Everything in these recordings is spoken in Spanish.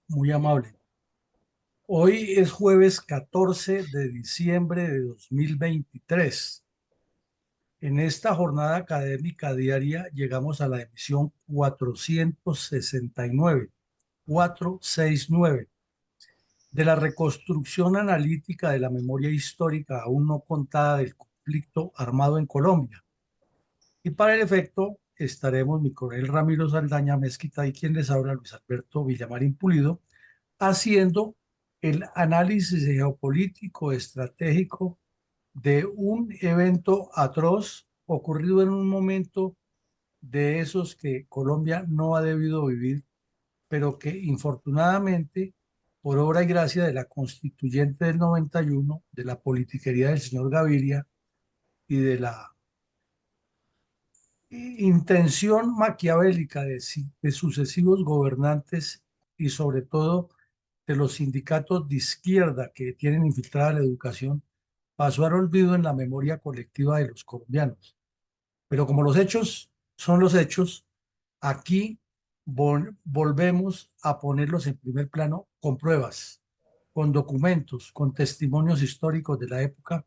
Muy amable. Hoy es jueves 14 de diciembre de 2023. En esta jornada académica diaria llegamos a la emisión 469 de la reconstrucción analítica de la memoria histórica aún no contada del conflicto armado en Colombia. Y para el efecto estaremos mi coronel Ramiro Saldaña Mezquita y quien les habla Luis Alberto Villamarín Pulido, haciendo el análisis geopolítico estratégico de un evento atroz ocurrido en un momento de esos que Colombia no ha debido vivir, pero que infortunadamente, por obra y gracia de la constituyente del 91, de la politiquería del señor Gaviria y de la intención maquiavélica de sucesivos gobernantes y sobre todo de los sindicatos de izquierda que tienen infiltrada la educación, pasó al olvido en la memoria colectiva de los colombianos. Pero como los hechos son los hechos, aquí volvemos a ponerlos en primer plano con pruebas, con documentos, con testimonios históricos de la época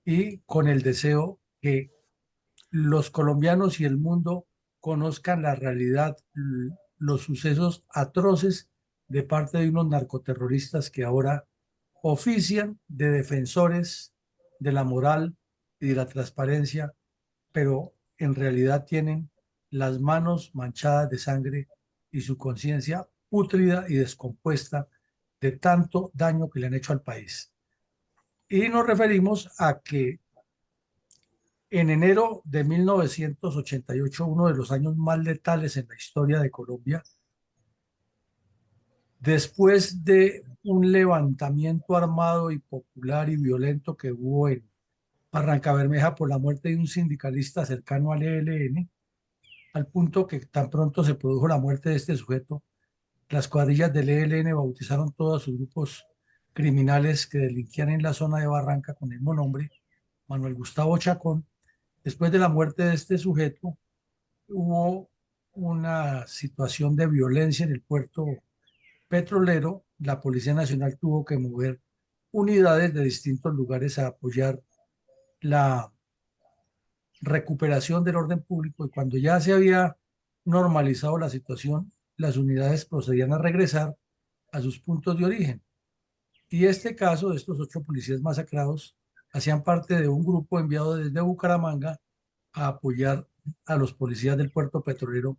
y con el deseo que los colombianos y el mundo conozcan la realidad, los sucesos atroces de parte de unos narcoterroristas que ahora ofician de defensores de la moral y de la transparencia, pero en realidad tienen las manos manchadas de sangre y su conciencia pútrida y descompuesta de tanto daño que le han hecho al país. Y nos referimos a que en enero de 1988, uno de los años más letales en la historia de Colombia, después de un levantamiento armado y popular y violento que hubo en Barrancabermeja por la muerte de un sindicalista cercano al ELN, al punto que tan pronto se produjo la muerte de este sujeto, las cuadrillas del ELN bautizaron todos sus grupos criminales que delinquían en la zona de Barranca con el mismo nombre, Manuel Gustavo Chacón. Después de la muerte de este sujeto, hubo una situación de violencia en el puerto petrolero. La Policía Nacional tuvo que mover unidades de distintos lugares a apoyar la recuperación del orden público y cuando ya se había normalizado la situación, las unidades procedían a regresar a sus puntos de origen. Y este caso de estos 8 policías masacrados hacían parte de un grupo enviado desde Bucaramanga a apoyar a los policías del puerto petrolero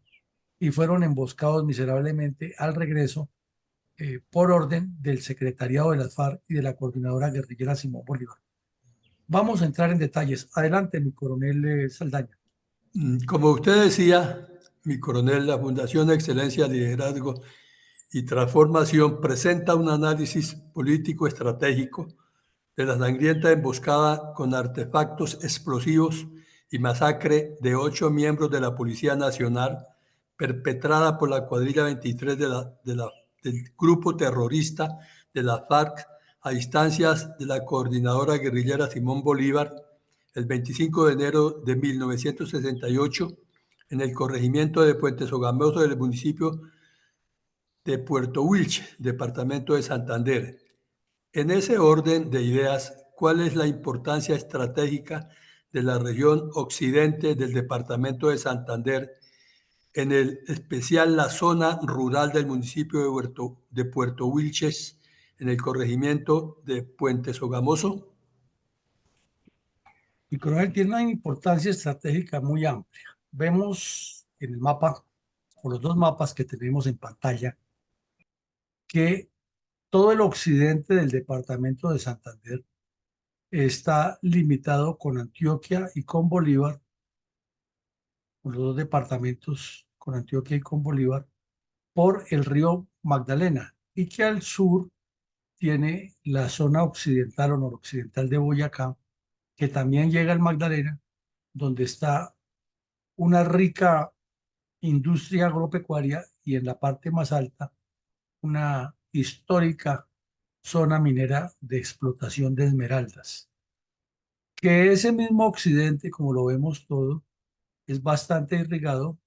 y fueron emboscados miserablemente al regreso por orden del secretariado de las FARC y de la coordinadora guerrillera Simón Bolívar. Vamos a entrar en detalles. Adelante, mi coronel Saldaña. Como usted decía, mi coronel, la Fundación Excelencia, Liderazgo y Transformación presenta un análisis político estratégico de la sangrienta emboscada con artefactos explosivos y masacre de 8 miembros de la Policía Nacional perpetrada por la cuadrilla 23 del grupo terrorista de la FARC a instancias de la coordinadora guerrillera Simón Bolívar el 25 de enero de 1968 en el corregimiento de Puente Sogamoso del municipio de Puerto Wilche, departamento de Santander. En ese orden de ideas, ¿cuál es la importancia estratégica de la región occidente del departamento de Santander, en el especial la zona rural del municipio de Puerto Wilches, en el corregimiento de Puente Sogamoso? Mi coronel tiene una importancia estratégica muy amplia. Vemos en el mapa, o los dos mapas que tenemos en pantalla, que todo el occidente del departamento de Santander está limitado con Antioquia y con Bolívar, con los dos departamentos, con Antioquia y con Bolívar, por el río Magdalena, y que al sur tiene la zona occidental o noroccidental de Boyacá, que también llega al Magdalena, donde está una rica industria agropecuaria y en la parte más alta una histórica zona minera de explotación de esmeraldas. Que ese mismo occidente, como lo vemos todo, es bastante irrigado,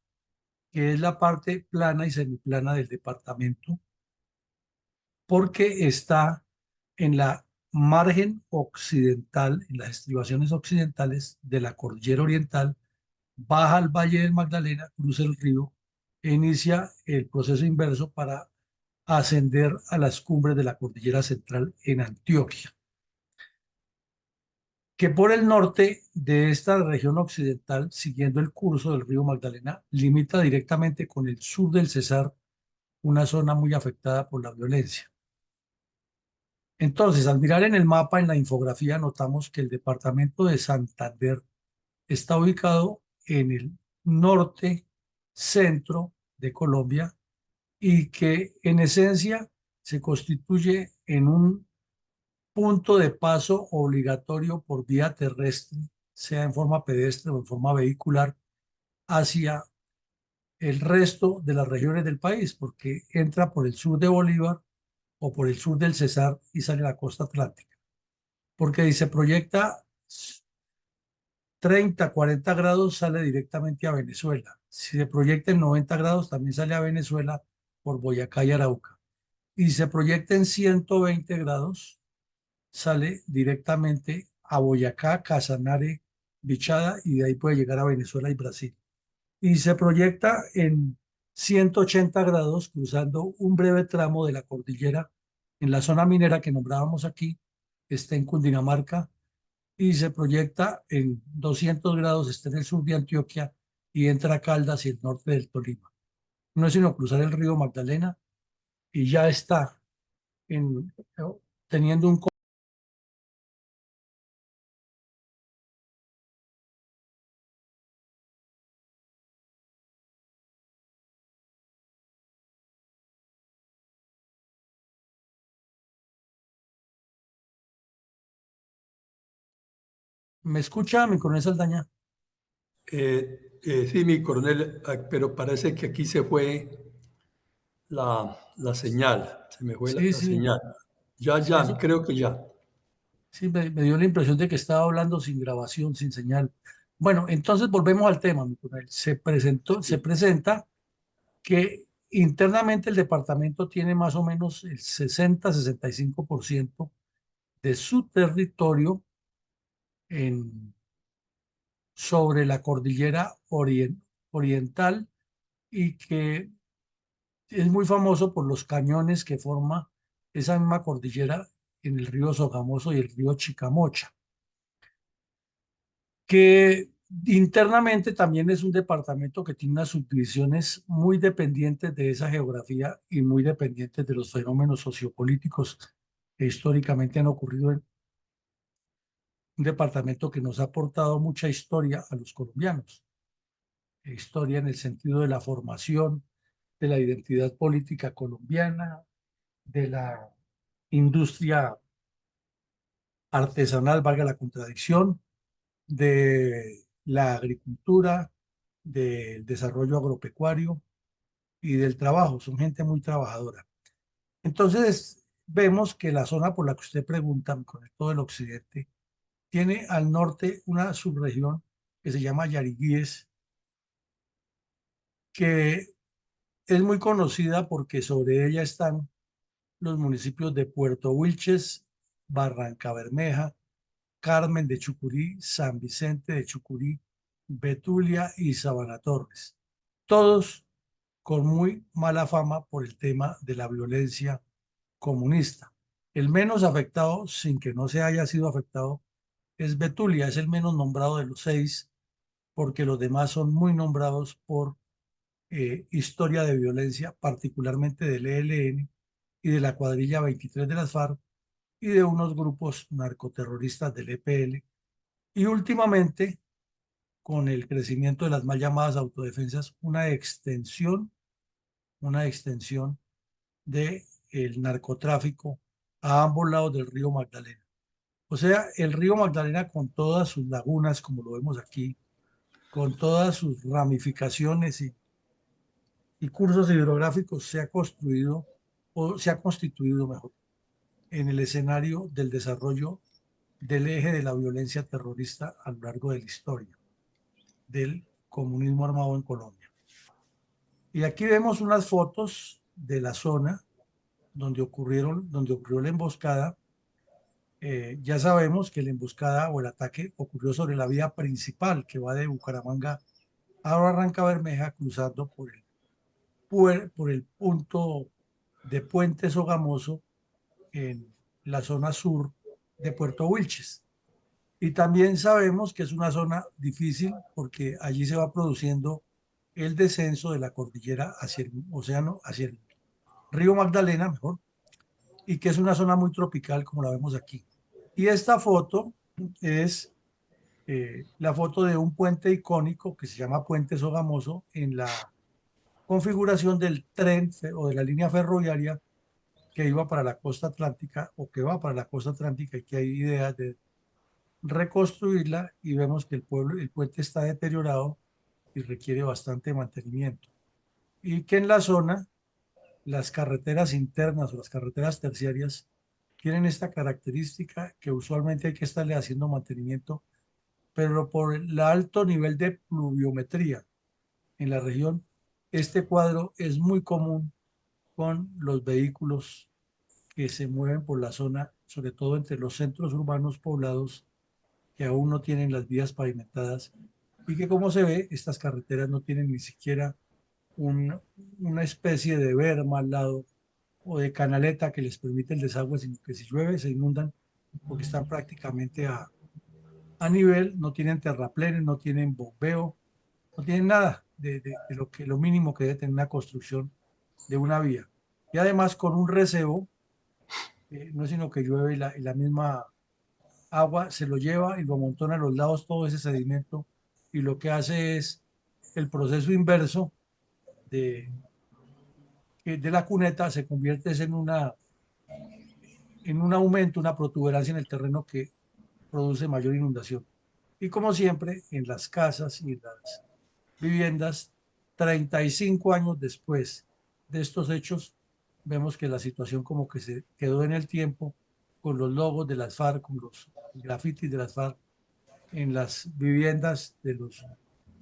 que es la parte plana y semiplana del departamento, porque está en la margen occidental, en las estribaciones occidentales de la cordillera oriental, baja al Valle del Magdalena, cruza el río e inicia el proceso inverso para ascender a las cumbres de la cordillera central en Antioquia, que por el norte de esta región occidental, siguiendo el curso del río Magdalena, limita directamente con el sur del Cesar, una zona muy afectada por la violencia. Entonces, al mirar en el mapa, en la infografía, notamos que el departamento de Santander está ubicado en el norte centro de Colombia y que en esencia se constituye en un punto de paso obligatorio por vía terrestre, sea en forma pedestre o en forma vehicular, hacia el resto de las regiones del país, porque entra por el sur de Bolívar o por el sur del Cesar y sale a la costa atlántica. Porque si se proyecta 30, 40 grados, sale directamente a Venezuela. Si se proyecta en 90 grados, también sale a Venezuela por Boyacá y Arauca. Y si se proyecta en 120 grados, sale directamente a Boyacá, Casanare, Bichada, y de ahí puede llegar a Venezuela y Brasil. Y se proyecta en 180 grados, cruzando un breve tramo de la cordillera en la zona minera que nombrábamos aquí, está en Cundinamarca, y se proyecta en 200 grados, está en el sur de Antioquia y entra a Caldas y el norte del Tolima. No es sino cruzar el río Magdalena y ya está en, teniendo un... ¿Me escucha, mi coronel Saldaña? Sí, mi coronel, pero parece que aquí se fue la señal, se me fue Sí, la sí, señal. Ya, sí, ya, eso. creo que ya. Sí, me dio la impresión de que estaba hablando sin grabación, sin señal. Bueno, entonces volvemos al tema, mi coronel. Se Sí. presenta que internamente el departamento tiene más o menos el 60-65% de su territorio en, sobre la cordillera oriental y que es muy famoso por los cañones que forma esa misma cordillera en el río Sogamoso y el río Chicamocha, que internamente también es un departamento que tiene unas subdivisiones muy dependientes de esa geografía y muy dependientes de los fenómenos sociopolíticos que históricamente han ocurrido en un departamento que nos ha aportado mucha historia a los colombianos. Historia en el sentido de la formación, de la identidad política colombiana, de la industria artesanal, valga la contradicción, de la agricultura, del desarrollo agropecuario y del trabajo. Son gente muy trabajadora. Entonces, vemos que la zona por la que usted pregunta, con todo el occidente, tiene al norte una subregión que se llama Yariguíes, que es muy conocida porque sobre ella están los municipios de Puerto Wilches, Barranca Bermeja, Carmen de Chucurí, San Vicente de Chucurí, Betulia y Sabana Torres. Todos con muy mala fama por el tema de la violencia comunista. El menos afectado, sin que no se haya sido afectado, es Betulia, es el menos nombrado de los seis, porque los demás son muy nombrados por historia de violencia, particularmente del ELN y de la cuadrilla 23 de las FARC y de unos grupos narcoterroristas del EPL. Y últimamente, con el crecimiento de las mal llamadas autodefensas, una extensión de el narcotráfico a ambos lados del río Magdalena. O sea, el río Magdalena con todas sus lagunas, como lo vemos aquí, con todas sus ramificaciones y cursos hidrográficos, se ha construido o se ha constituido mejor en el escenario del desarrollo del eje de la violencia terrorista a lo largo de la historia del comunismo armado en Colombia. Y aquí vemos unas fotos de la zona donde ocurrió la emboscada. Ya sabemos que la emboscada o el ataque ocurrió sobre la vía principal que va de Bucaramanga a Barranca Bermeja, cruzando por el punto de Puente Sogamoso en la zona sur de Puerto Wilches. Y también sabemos que es una zona difícil porque allí se va produciendo el descenso de la cordillera hacia el océano, hacia el río Magdalena, mejor, y que es una zona muy tropical como la vemos aquí. Y esta foto es la foto de un puente icónico que se llama Puente Sogamoso en la configuración del tren o de la línea ferroviaria que iba para la costa atlántica o que va para la costa atlántica y que hay ideas de reconstruirla y vemos que el puente está deteriorado y requiere bastante mantenimiento. Y que en la zona las carreteras internas o las carreteras terciarias tienen esta característica que usualmente hay que estarle haciendo mantenimiento, pero por el alto nivel de pluviometría en la región, este cuadro es muy común con los vehículos que se mueven por la zona, sobre todo entre los centros urbanos poblados que aún no tienen las vías pavimentadas y que, como se ve, estas carreteras no tienen ni siquiera un, una especie de berma al lado o de canaleta que les permite el desagüe, sino que si llueve se inundan porque están prácticamente a nivel, no tienen terraplenes, no tienen bombeo, no tienen nada de lo mínimo que debe tener una construcción de una vía. Y además con un recebo, no es sino que llueve y la misma agua se lo lleva y lo amontona a los lados todo ese sedimento y lo que hace es el proceso inverso de, de la cuneta se convierte en un aumento, una protuberancia en el terreno que produce mayor inundación. Y como siempre, en las casas y en las viviendas, 35 años después de estos hechos, vemos que la situación como que se quedó en el tiempo con los logos de las FARC, con los grafitis de las FARC en las viviendas de los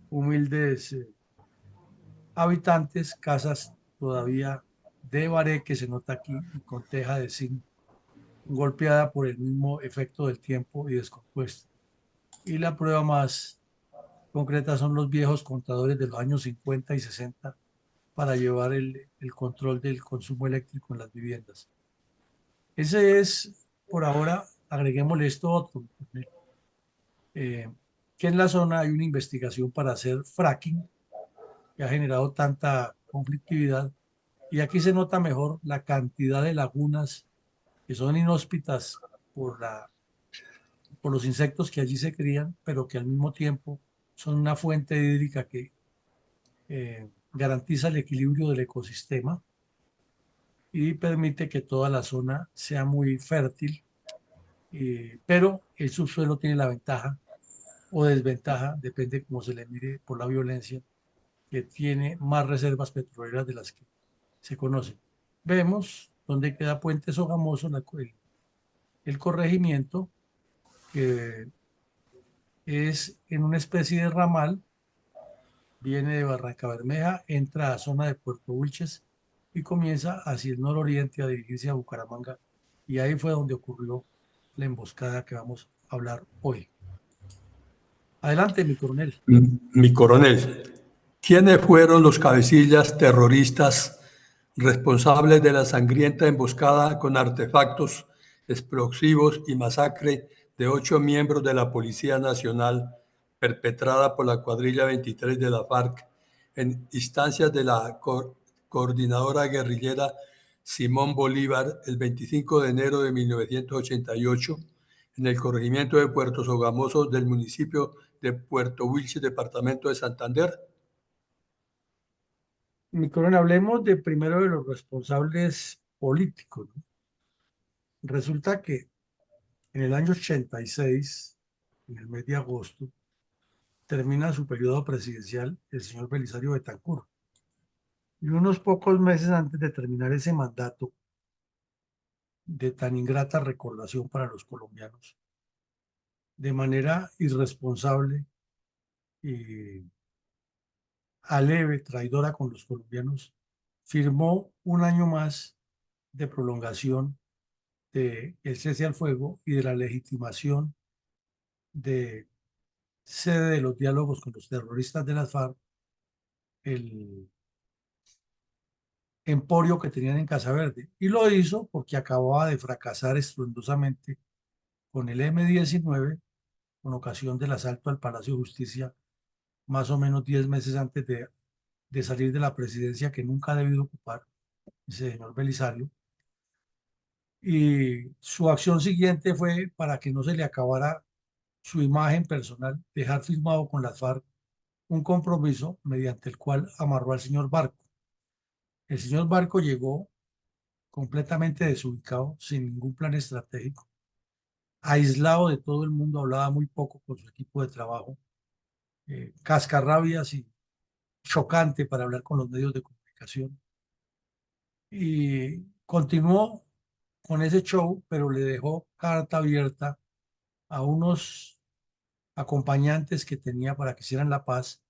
humildes habitantes, casas todavía de baré que se nota aquí y con teja de zinc golpeada por el mismo efecto del tiempo y descompuesta. Y la prueba más concreta son los viejos contadores de los años 50 y 60 para llevar el control del consumo eléctrico en las viviendas. Ese es, por ahora, agreguémosle esto otro, eh, que en la zona hay una investigación para hacer fracking que ha generado tanta conflictividad y aquí se nota mejor la cantidad de lagunas que son inhóspitas por los insectos que allí se crían, pero que al mismo tiempo son una fuente hídrica que garantiza el equilibrio del ecosistema y permite que toda la zona sea muy fértil, pero el subsuelo tiene la ventaja o desventaja, depende cómo se le mire por la violencia, que tiene más reservas petroleras de las que se conocen. Vemos dónde queda Puente Sogamoso, el corregimiento, que es en una especie de ramal, viene de Barranca Bermeja, entra a zona de Puerto Wilches y comienza hacia el nororiente a dirigirse a Bucaramanga. Y ahí fue donde ocurrió la emboscada que vamos a hablar hoy. Adelante, mi coronel. Mi coronel, ¿quiénes fueron los cabecillas terroristas responsables de la sangrienta emboscada con artefactos explosivos y masacre de 8 miembros de la Policía Nacional perpetrada por la cuadrilla 23 de la FARC en instancias de la coordinadora guerrillera Simón Bolívar el 25 de enero de 1988 en el corregimiento de Puerto Sogamoso del municipio de Puerto Wilches, departamento de Santander? Mi coronel, hablemos de primero de los responsables políticos, ¿no? Resulta que en el año 86, en el mes de agosto, termina su periodo presidencial el señor Belisario Betancur. Y unos pocos meses antes de terminar ese mandato de tan ingrata recordación para los colombianos, de manera irresponsable y aleve, traidora con los colombianos, firmó un año más de prolongación del cese al fuego y de la legitimación de sede de los diálogos con los terroristas de las FARC, el emporio que tenían en Casa Verde. Y lo hizo porque acababa de fracasar estruendosamente con el M-19 con ocasión del asalto al Palacio de Justicia, más o menos 10 meses antes de salir de la presidencia que nunca ha debido ocupar ese señor Belisario. Y su acción siguiente fue, para que no se le acabara su imagen personal, dejar firmado con las FARC un compromiso mediante el cual amarró al señor Barco. El señor Barco llegó completamente desubicado, sin ningún plan estratégico, aislado de todo el mundo, hablaba muy poco con su equipo de trabajo, cascarrabias y chocante para hablar con los medios de comunicación. Y continuó con ese show, pero le dejó carta abierta a unos acompañantes que tenía para que hicieran la paz,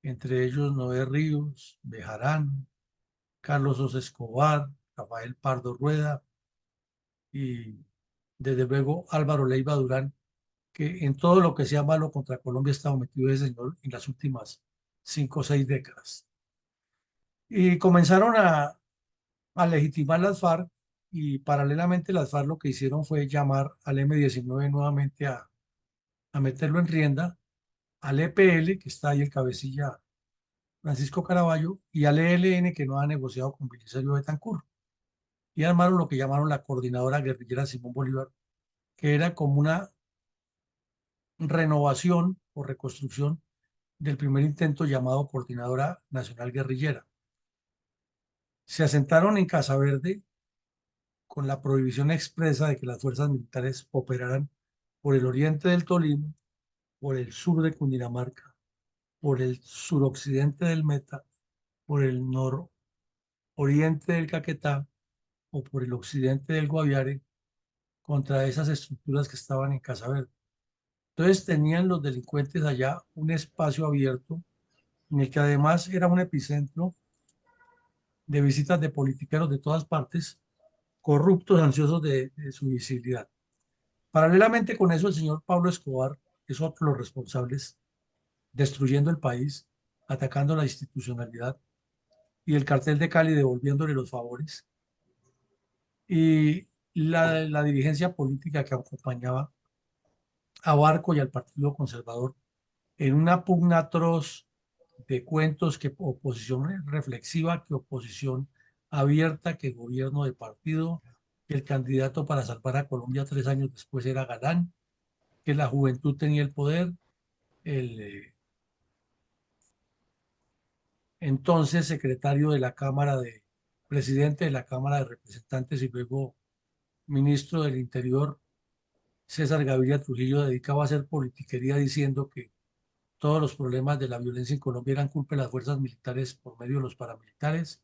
entre ellos Noé Ríos, Bejarano, Carlos Osa Escobar, Rafael Pardo Rueda y desde luego Álvaro Leiva Durán, que en todo lo que sea malo contra Colombia ha estado metido ese señor en las últimas 5 o 6 décadas. Y comenzaron a legitimar las FARC y paralelamente las FARC lo que hicieron fue llamar al M-19 nuevamente a meterlo en rienda, al EPL, que está ahí el cabecilla Francisco Caraballo, y al ELN, que no ha negociado con Belisario Betancur. Y armaron lo que llamaron la Coordinadora Guerrillera Simón Bolívar, que era como una renovación o reconstrucción del primer intento llamado Coordinadora Nacional Guerrillera. Se asentaron en Casa Verde con la prohibición expresa de que las fuerzas militares operaran por el oriente del Tolima, por el sur de Cundinamarca, por el suroccidente del Meta, por el nororiente del Caquetá o por el occidente del Guaviare contra esas estructuras que estaban en Casa Verde. Entonces tenían los delincuentes allá un espacio abierto en el que además era un epicentro de visitas de politiqueros de todas partes, corruptos, ansiosos de su visibilidad. Paralelamente con eso, el señor Pablo Escobar es otro de los responsables, destruyendo el país, atacando la institucionalidad y el cartel de Cali devolviéndole los favores. Y la dirigencia política que acompañaba a Barco y al Partido Conservador en una pugna atroz de cuentos, que oposición reflexiva, que oposición abierta, que gobierno de partido, que el candidato para salvar a Colombia 3 años después era Galán, que la juventud tenía el poder, el entonces secretario de la Cámara de, presidente de la Cámara de Representantes y luego ministro del Interior, César Gaviria Trujillo, dedicaba a hacer politiquería diciendo que todos los problemas de la violencia en Colombia eran culpa de las fuerzas militares por medio de los paramilitares,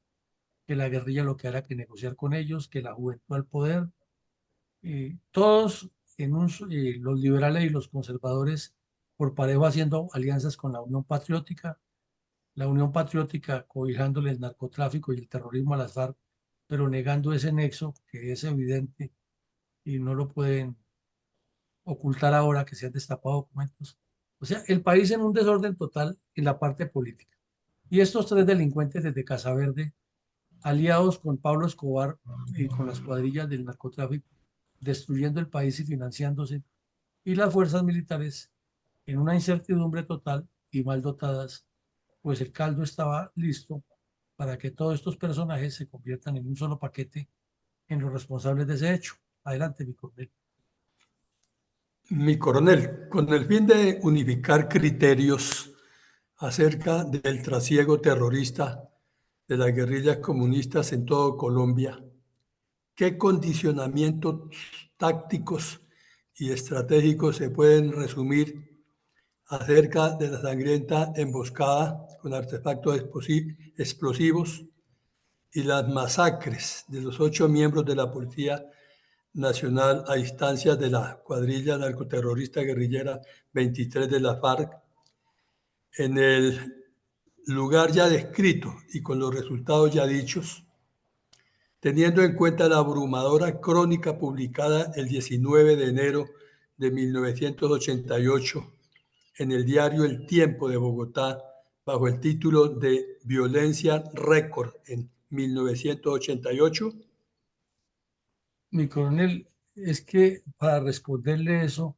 que la guerrilla lo que hará que negociar con ellos, que la juventud al poder, todos los liberales y los conservadores por parejo haciendo alianzas con la Unión Patriótica cobijándole el narcotráfico y el terrorismo a las FARC, pero negando ese nexo que es evidente y no lo pueden ocultar ahora que se han destapado documentos. O sea, el país en un desorden total en la parte política. Y estos tres delincuentes desde Casa Verde, aliados con Pablo Escobar y con las cuadrillas del narcotráfico, destruyendo el país y financiándose, y las fuerzas militares en una incertidumbre total y mal dotadas, pues el caldo estaba listo para que todos estos personajes se conviertan en un solo paquete en los responsables de ese hecho. Adelante, mi coronel. Mi coronel, con el fin de unificar criterios acerca del trasiego terrorista de las guerrillas comunistas en todo Colombia, ¿qué condicionamientos tácticos y estratégicos se pueden resumir acerca de la sangrienta emboscada con artefactos explosivos y las masacres de los 8 miembros de la Policía Nacional a instancias de la cuadrilla narcoterrorista guerrillera 23 de la FARC en el lugar ya descrito y con los resultados ya dichos? teniendo en cuenta la abrumadora crónica publicada el 19 de enero de 1988 en el diario El Tiempo de Bogotá, bajo el título de Violencia Récord en 1988? Mi coronel, es que para responderle eso,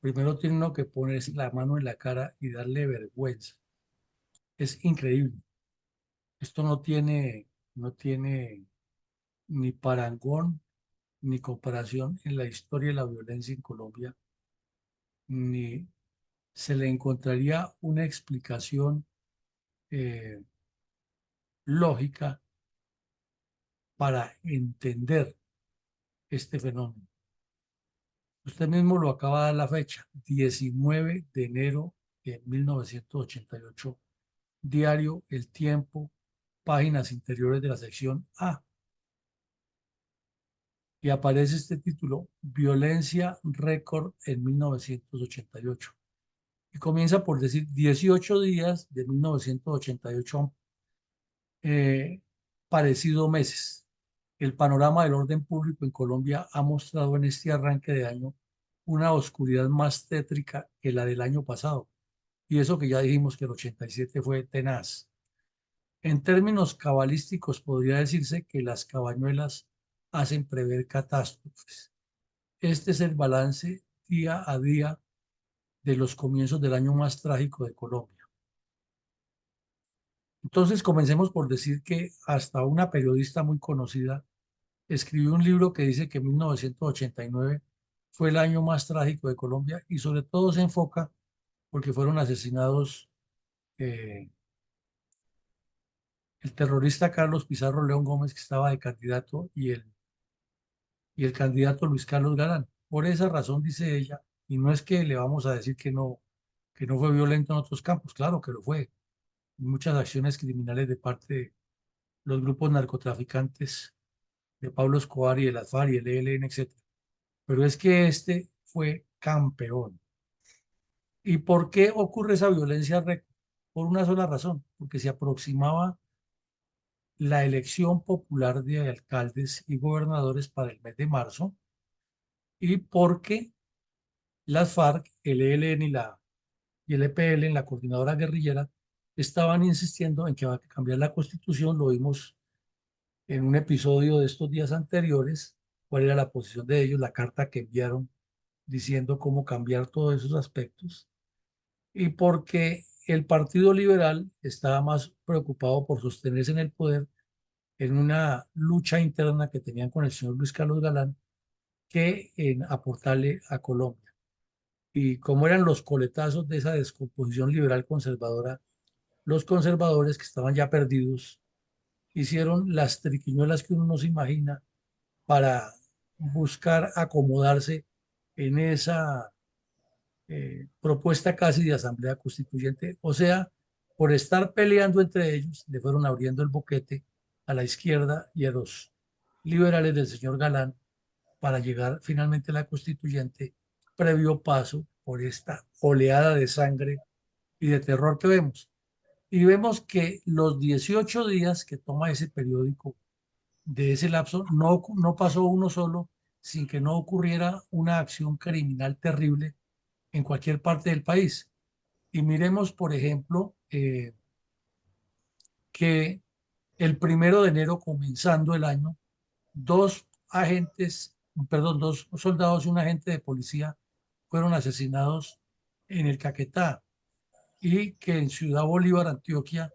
primero tiene uno que ponerse la mano en la cara y darle vergüenza. Es increíble. Esto no tiene ni parangón ni comparación en la historia de la violencia en Colombia, ni se le encontraría una explicación eh, lógica para entender este fenómeno. Usted mismo lo acaba de dar la fecha, 19 de enero de 1988, diario El Tiempo, páginas interiores de la sección A, y aparece este título, Violencia Récord en 1988. Y comienza por decir 18 días de 1988, eh, parecido meses. El panorama del orden público en Colombia ha mostrado en este arranque de año una oscuridad más tétrica que la del año pasado. Y eso que ya dijimos que el 87 fue tenaz. En términos cabalísticos, podría decirse que las cabañuelas hacen prever catástrofes. Este es el balance día a día de los comienzos del año más trágico de Colombia. Entonces, comencemos por decir que hasta una periodista muy conocida escribió un libro que dice que 1989 fue el año más trágico de Colombia y sobre todo se enfoca porque fueron asesinados eh, el terrorista Carlos Pizarro León Gómez, que estaba de candidato, y el candidato Luis Carlos Galán. Por esa razón, dice ella, y no es que le vamos a decir que no fue violento en otros campos, claro que lo fue. Muchas acciones criminales de parte de los grupos narcotraficantes de Pablo Escobar y de las FARC y el ELN, etcétera. Pero es que este fue campeón. ¿Y por qué ocurre esa violencia récord? Por una sola razón, porque se aproximaba la elección popular de alcaldes y gobernadores para el mes de marzo y porque las FARC, el ELN y el EPL, en la coordinadora guerrillera, estaban insistiendo en que va a cambiar la constitución. Lo vimos en un episodio de estos días anteriores, cuál era la posición de ellos, la carta que enviaron diciendo cómo cambiar todos esos aspectos, y porque el Partido Liberal estaba más preocupado por sostenerse en el poder en una lucha interna que tenían con el señor Luis Carlos Galán que en aportarle a Colombia. Y como eran los coletazos de esa descomposición liberal conservadora, los conservadores que estaban ya perdidos hicieron las triquiñuelas que uno no se imagina para buscar acomodarse en esa propuesta casi de asamblea constituyente. O sea, por estar peleando entre ellos, le fueron abriendo el boquete a la izquierda y a los liberales del señor Galán para llegar finalmente a la constituyente, previo paso por esta oleada de sangre y de terror que vemos. Y vemos que los 18 días que toma ese periódico de ese lapso, no pasó uno solo sin que no ocurriera una acción criminal terrible en cualquier parte del país. Y miremos, por ejemplo, que el 1 de enero, comenzando el año, dos agentes, perdón, dos soldados y un agente de policía fueron asesinados en el Caquetá, y que en Ciudad Bolívar, Antioquia,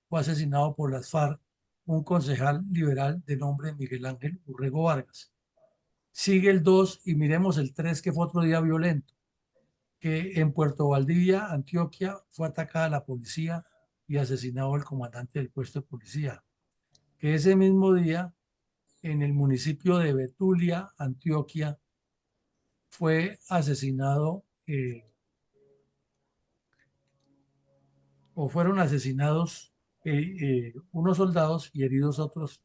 fue asesinado por las FARC un concejal liberal de nombre Miguel Ángel Urrego Vargas. Sigue el 2 y miremos el 3, que fue otro día violento, que en Puerto Valdivia, Antioquia, fue atacada la policía y asesinado el comandante del puesto de policía. Que ese mismo día, en el municipio de Betulia, Antioquia, fue asesinado o fueron asesinados unos soldados y heridos otros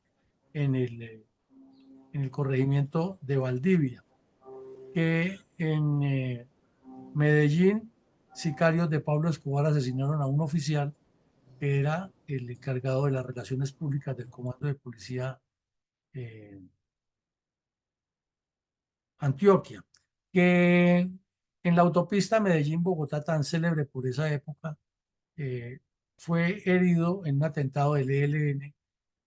en el corregimiento de Valdivia. Que en Medellín, sicarios de Pablo Escobar asesinaron a un oficial que era el encargado de las relaciones públicas del Comando de Policía eh, Antioquia, que en la autopista Medellín-Bogotá, tan célebre por esa época, eh, fue herido en un atentado del ELN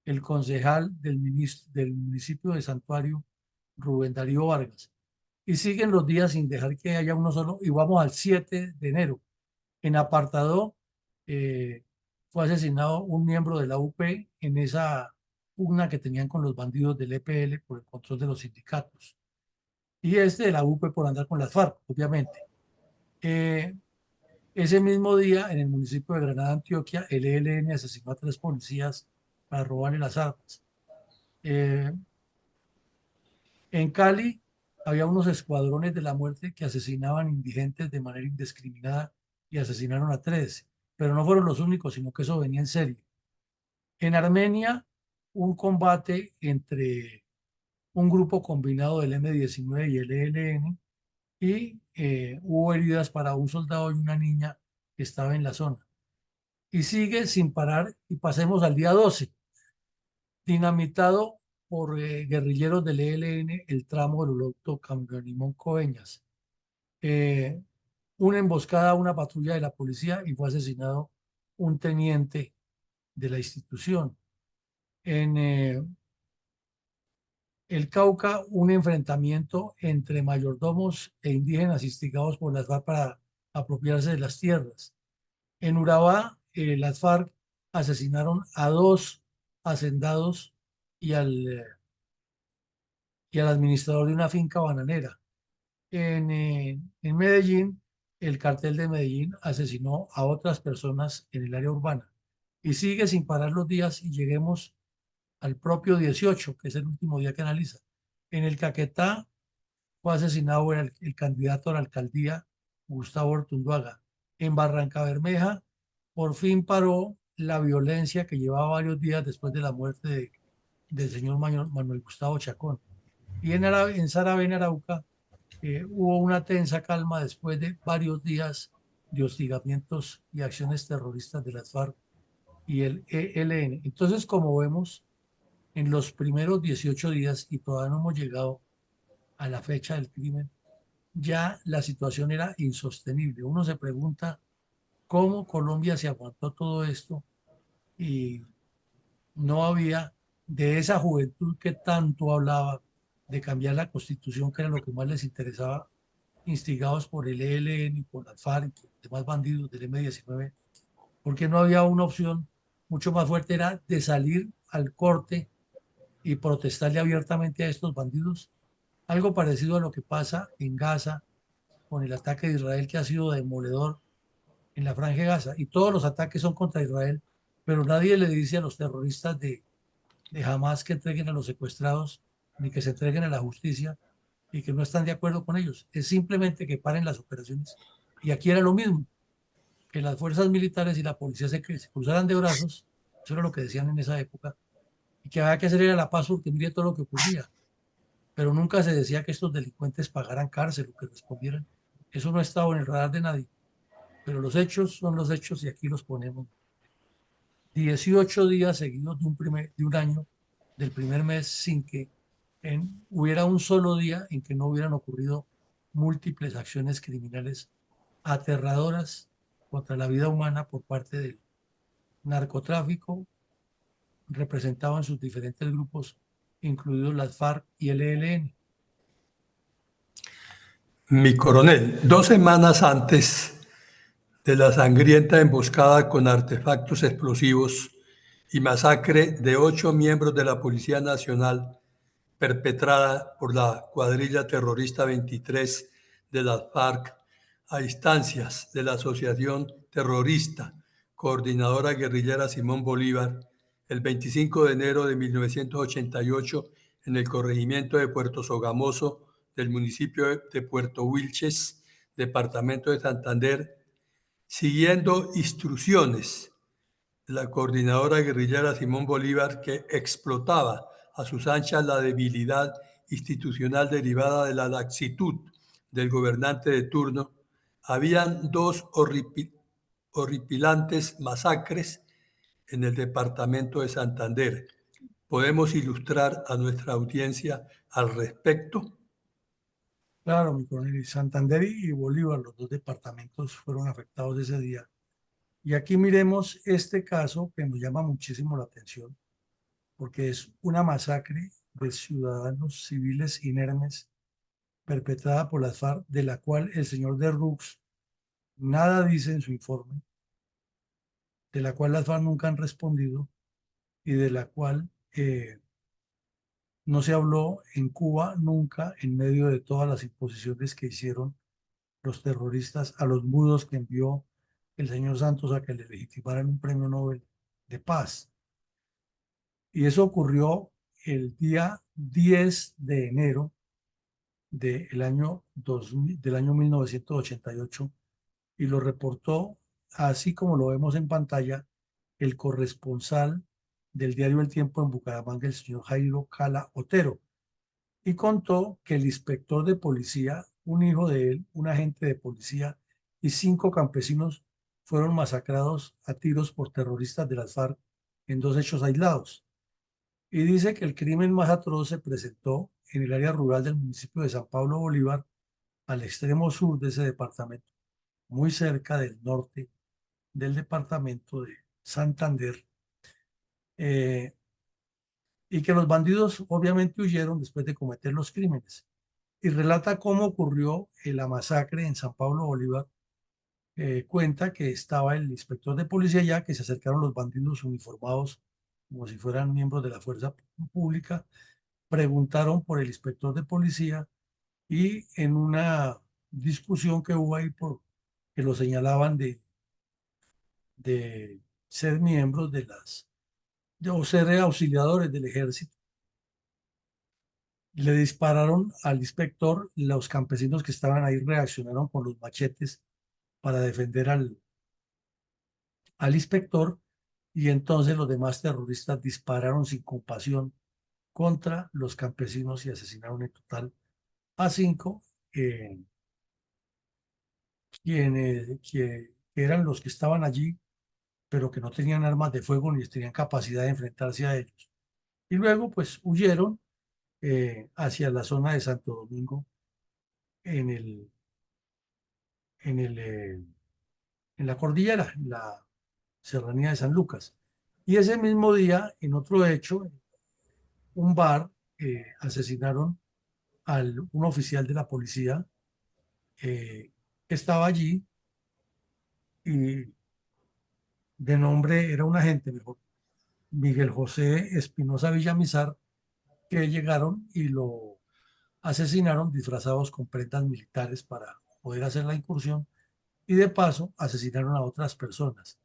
el concejal del municipio de Santuario, Rubén Darío Vargas. Y siguen los días sin dejar que haya uno solo, y vamos al 7 de enero. En Apartadó fue asesinado un miembro de la UP en esa pugna que tenían con los bandidos del EPL por el control de los sindicatos. Y este de la UP por andar con las FARC, obviamente. Eh, Ese mismo día, en el municipio de Granada, Antioquia, el ELN asesinó a 3 policías para robarle las armas. Eh, en Cali había unos escuadrones de la muerte que asesinaban indigentes de manera indiscriminada y asesinaron a 3, pero no fueron los únicos, sino que eso venía en serie. En Armenia, un combate entre un grupo combinado del M-19 y el ELN y hubo heridas para un soldado y una niña que estaba en la zona. Y sigue sin parar y pasemos al día 12, dinamitado por guerrilleros del ELN el tramo del Oloto Camionimón Coveñas. Eh, una emboscada a una patrulla de la policía y fue asesinado un teniente de la institución. En el Cauca, un enfrentamiento entre mayordomos e indígenas instigados por las FARC para apropiarse de las tierras. En Urabá, las FARC asesinaron a 2 hacendados y al administrador de una finca bananera. En Medellín, el cartel de Medellín asesinó a otras personas en el área urbana. Y sigue sin parar los días y lleguemos al propio 18, que es el último día que analiza. En el Caquetá fue asesinado el candidato a la alcaldía, Gustavo Ortunduaga. En Barranca Bermeja, por fin paró la violencia que llevaba varios días después de la muerte del señor Manuel Gustavo Chacón. Y en Saravena, Arauca, hubo una tensa calma después de varios días de hostigamientos y acciones terroristas de las FARC y el ELN. Entonces, como vemos, en los primeros 18 días, y todavía no hemos llegado a la fecha del crimen, ya la situación era insostenible. Uno se pregunta cómo Colombia se aguantó todo esto y no había de esa juventud que tanto hablaba de cambiar la constitución, que era lo que más les interesaba, instigados por el ELN y por las FARC y por los demás bandidos del M-19, porque no había una opción mucho más fuerte, era de salir al corte y protestarle abiertamente a estos bandidos. Algo parecido a lo que pasa en Gaza con el ataque de Israel, que ha sido demoledor en la Franja de Gaza. Y todos los ataques son contra Israel, pero nadie le dice a los terroristas de Hamas que entreguen a los secuestrados, ni que se entreguen a la justicia, y que no están de acuerdo con ellos. Es simplemente que paren las operaciones. Y aquí era lo mismo, que las fuerzas militares y la policía se cruzaran de brazos, eso era lo que decían en esa época, y que había que hacer era la paz porque mire todo lo que ocurría. Pero nunca se decía que estos delincuentes pagaran cárcel o que respondieran. Eso no estaba en el radar de nadie. Pero los hechos son los hechos y aquí los ponemos. 18 días seguidos de un año, del primer mes, sin que hubiera un solo día en que no hubieran ocurrido múltiples acciones criminales aterradoras contra la vida humana por parte del narcotráfico, representado en sus diferentes grupos, incluidos las FARC y el ELN. Mi coronel, 2 semanas antes de la sangrienta emboscada con artefactos explosivos y masacre de 8 miembros de la Policía Nacional perpetrada por la cuadrilla terrorista 23 de las FARC a instancias de la Asociación Terrorista Coordinadora Guerrillera Simón Bolívar, el 25 de enero de 1988 en el corregimiento de Puerto Sogamoso del municipio de Puerto Wilches, departamento de Santander, siguiendo instrucciones de la coordinadora guerrillera Simón Bolívar, que explotaba a sus anchas la debilidad institucional derivada de la laxitud del gobernante de turno, habían 2 horripilantes masacres en el departamento de Santander. podemos ilustrar a nuestra audiencia al respecto? Claro, mi coronel, y Santander y Bolívar, los dos departamentos fueron afectados ese día. Y aquí miremos este caso que nos llama muchísimo la atención, porque es una masacre de ciudadanos civiles inermes perpetrada por las FARC, de la cual el señor de Rux nada dice en su informe, de la cual las FARC nunca han respondido y de la cual no se habló en Cuba nunca en medio de todas las imposiciones que hicieron los terroristas a los mudos que envió el señor Santos a que le legitimaran un premio Nobel de paz. Y eso ocurrió el día 10 de enero del año 1988 y lo reportó, así como lo vemos en pantalla, el corresponsal del diario El Tiempo en Bucaramanga, el señor Jairo Cala Otero, y contó que el inspector de policía, un hijo de él, un agente de policía y 5 campesinos fueron masacrados a tiros por terroristas de las FARC en 2 hechos aislados. Y dice que el crimen más atroz se presentó en el área rural del municipio de San Pablo Bolívar, al extremo sur de ese departamento, muy cerca del norte del departamento de Santander, eh, y que los bandidos obviamente huyeron después de cometer los crímenes. Y relata cómo ocurrió la masacre en San Pablo Bolívar. Cuenta que estaba el inspector de policía ya, que se acercaron los bandidos uniformados como si fueran miembros de la fuerza pública, preguntaron por el inspector de policía y en una discusión que hubo ahí por que lo señalaban de ser miembros o ser auxiliadores del ejército, le dispararon al inspector. Los campesinos que estaban ahí reaccionaron con los machetes para defender al inspector, y entonces los demás terroristas dispararon sin compasión contra los campesinos y asesinaron en total a 5, eh, que eran los que estaban allí, pero que no tenían armas de fuego ni tenían capacidad de enfrentarse a ellos. Y luego pues huyeron hacia la zona de Santo Domingo en el, en el, en la cordillera, en la serranía de San Lucas. Y ese mismo día, en otro hecho, un bar, asesinaron a un oficial de la policía que estaba allí y de nombre, era un agente mejor, Miguel José Espinosa Villamizar, que llegaron y lo asesinaron disfrazados con prendas militares para poder hacer la incursión y de paso asesinaron a otras personas.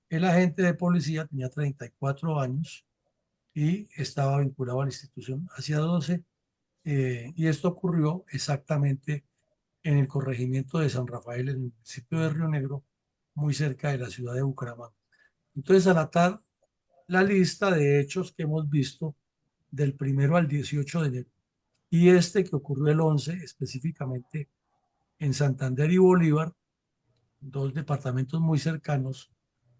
El agente de policía tenía 34 años y estaba vinculado a la institución hacía 12, y esto ocurrió exactamente en el corregimiento de San Rafael, en el municipio de Río Negro, muy cerca de la ciudad de Bucaramanga. Entonces, al atar la lista de hechos que hemos visto del 1 al 18 de enero y este que ocurrió el 11 específicamente en Santander y Bolívar, dos departamentos muy cercanos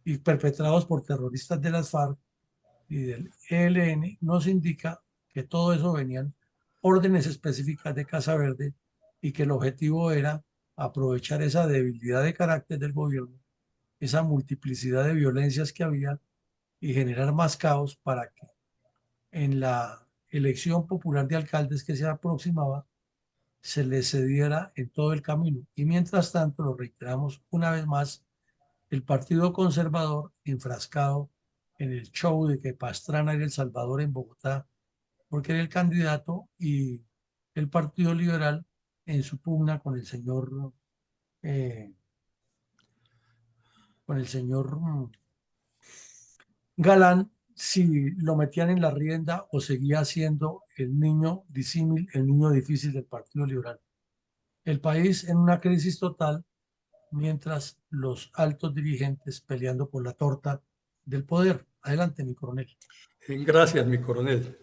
y perpetrados por terroristas de las FARC y del ELN, nos indica que todo eso venían órdenes específicas de Casa Verde y que el objetivo era aprovechar esa debilidad de carácter del gobierno, esa multiplicidad de violencias que había, y generar más caos para que en la elección popular de alcaldes que se aproximaba se les cediera en todo el camino. Y mientras tanto, lo reiteramos una vez más, el Partido Conservador enfrascado en el show de que Pastrana era el Salvador en Bogotá, porque era el candidato, y el Partido Liberal en su pugna eh, con el señor Galán, si lo metían en la rienda o seguía siendo el niño disímil, el niño difícil del Partido Liberal. El país en una crisis total, mientras los altos dirigentes peleando por la torta del poder. Adelante, mi coronel. Gracias, mi coronel.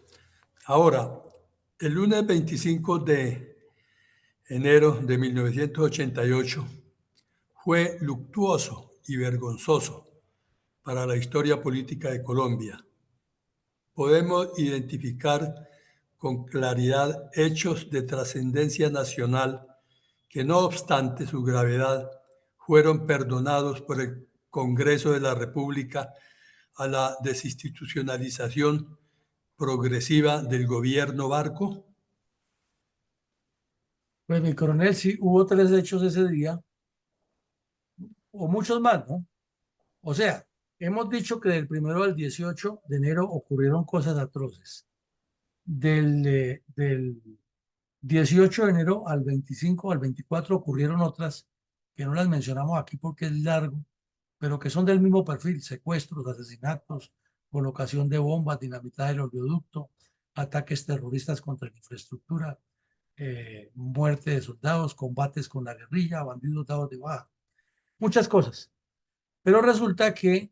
Ahora, el lunes 25 de enero de 1988 fue luctuoso y vergonzoso para la historia política de Colombia. podemos identificar con claridad hechos de trascendencia nacional que, no obstante su gravedad, fueron perdonados por el Congreso de la República a la desinstitucionalización progresiva del gobierno Barco. Pues mi coronel, sí, hubo tres hechos ese día, o muchos más, ¿no? O sea, hemos dicho que del 1 al 18 de enero ocurrieron cosas atroces. Del 18 de enero al 25 al 24 ocurrieron otras que no las mencionamos aquí porque es largo, pero que son del mismo perfil: secuestros, asesinatos, colocación de bombas, dinamitada del oleoducto, ataques terroristas contra la infraestructura, muerte de soldados, combates con la guerrilla, bandidos dados de baja, muchas cosas. Pero resulta que